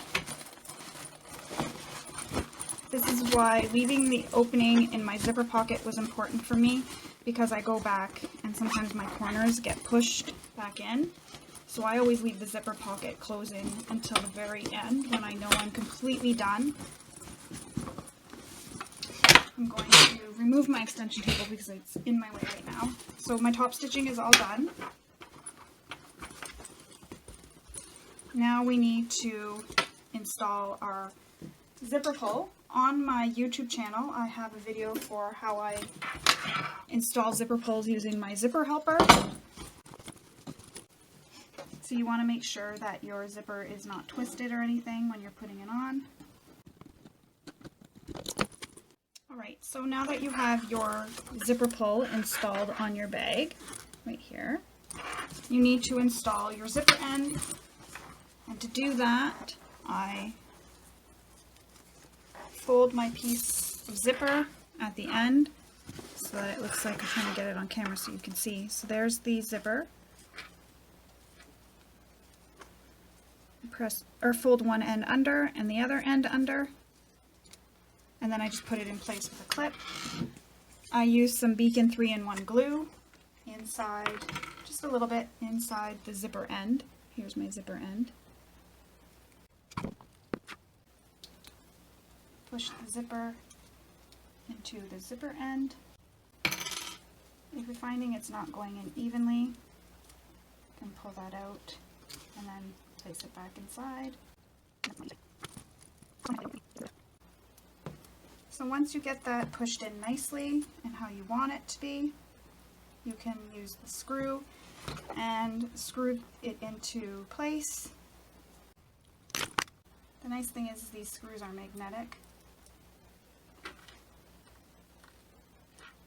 This is why leaving the opening in my zipper pocket was important for me, because I go back and sometimes my corners get pushed back in. So I always leave the zipper pocket closing until the very end when I know I'm completely done. I'm going to remove my extension table because it's in my way right now. So my top stitching is all done. Now we need to install our zipper pull. On my YouTube channel, I have a video for how I install zipper pulls using my zipper helper. So you want to make sure that your zipper is not twisted or anything when you're putting it on. Alright, so now that you have your zipper pull installed on your bag, right here, you need to install your zipper end. And to do that, I fold my piece of zipper at the end so that it looks like I'm trying to get it on camera so you can see. So there's the zipper. Press or fold one end under and the other end under, and then I just put it in place with a clip. I use some Beacon 3-in-1 glue inside, just a little bit inside the zipper end. Here's my zipper end. Push the zipper into the zipper end. If you're finding it's not going in evenly, you can pull that out and then place it back inside. So once you get that pushed in nicely and how you want it to be, you can use the screw and screw it into place. The nice thing is these screws are magnetic,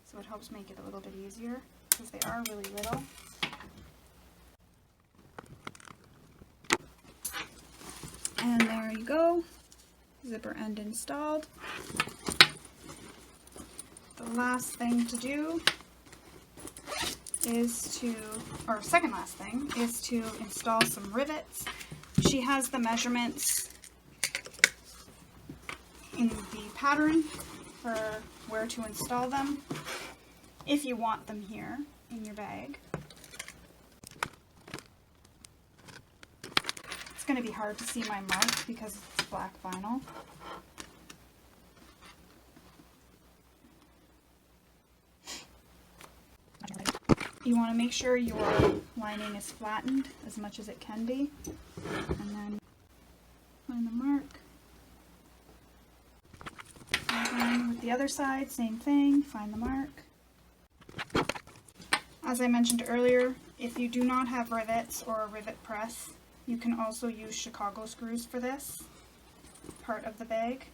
so it helps make it a little bit easier because they are really little. And there you go, zipper end installed. The last thing to do is to, or second last thing, is to install some rivets. She has the measurements in the pattern for where to install them if you want them here in your bag. It's going to be hard to see my mark because it's black vinyl. You want to make sure your lining is flattened as much as it can be, and then find the mark. And then with the other side, same thing, find the mark. As I mentioned earlier, if you do not have rivets or a rivet press, you can also use Chicago screws for this part of the bag.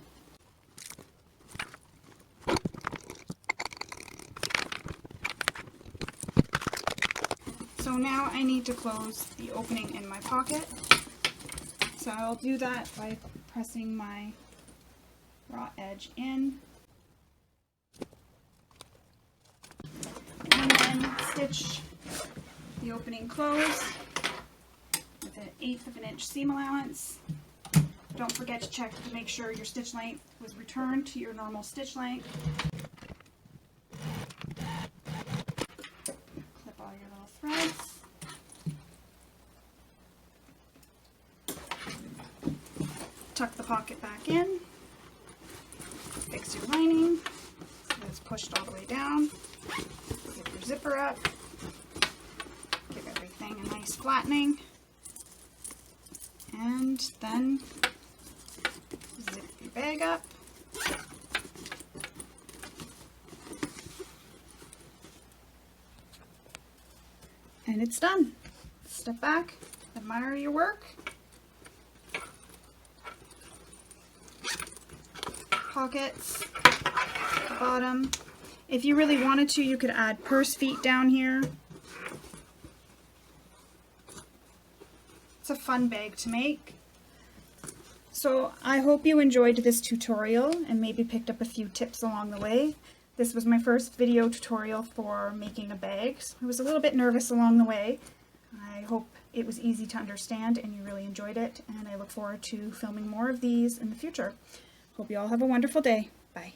So now I need to close the opening in my pocket. So I'll do that by pressing my raw edge in. And then stitch the opening closed with an 1/8 of an inch seam allowance. Don't forget to check to make sure your stitch length was returned to your normal stitch length. Clip all your little threads. Tuck the pocket back in. Fix your lining so it's pushed all the way down. Get your zipper up. Give everything a nice flattening. And then zip your bag up. And it's done. Step back, admire your work. Pockets, bottom. If you really wanted to, you could add purse feet down here. It's a fun bag to make. So I hope you enjoyed this tutorial and maybe picked up a few tips along the way. This was my first video tutorial for making a bag. So I was a little bit nervous along the way. I hope it was easy to understand and you really enjoyed it, and I look forward to filming more of these in the future. Hope you all have a wonderful day. Bye.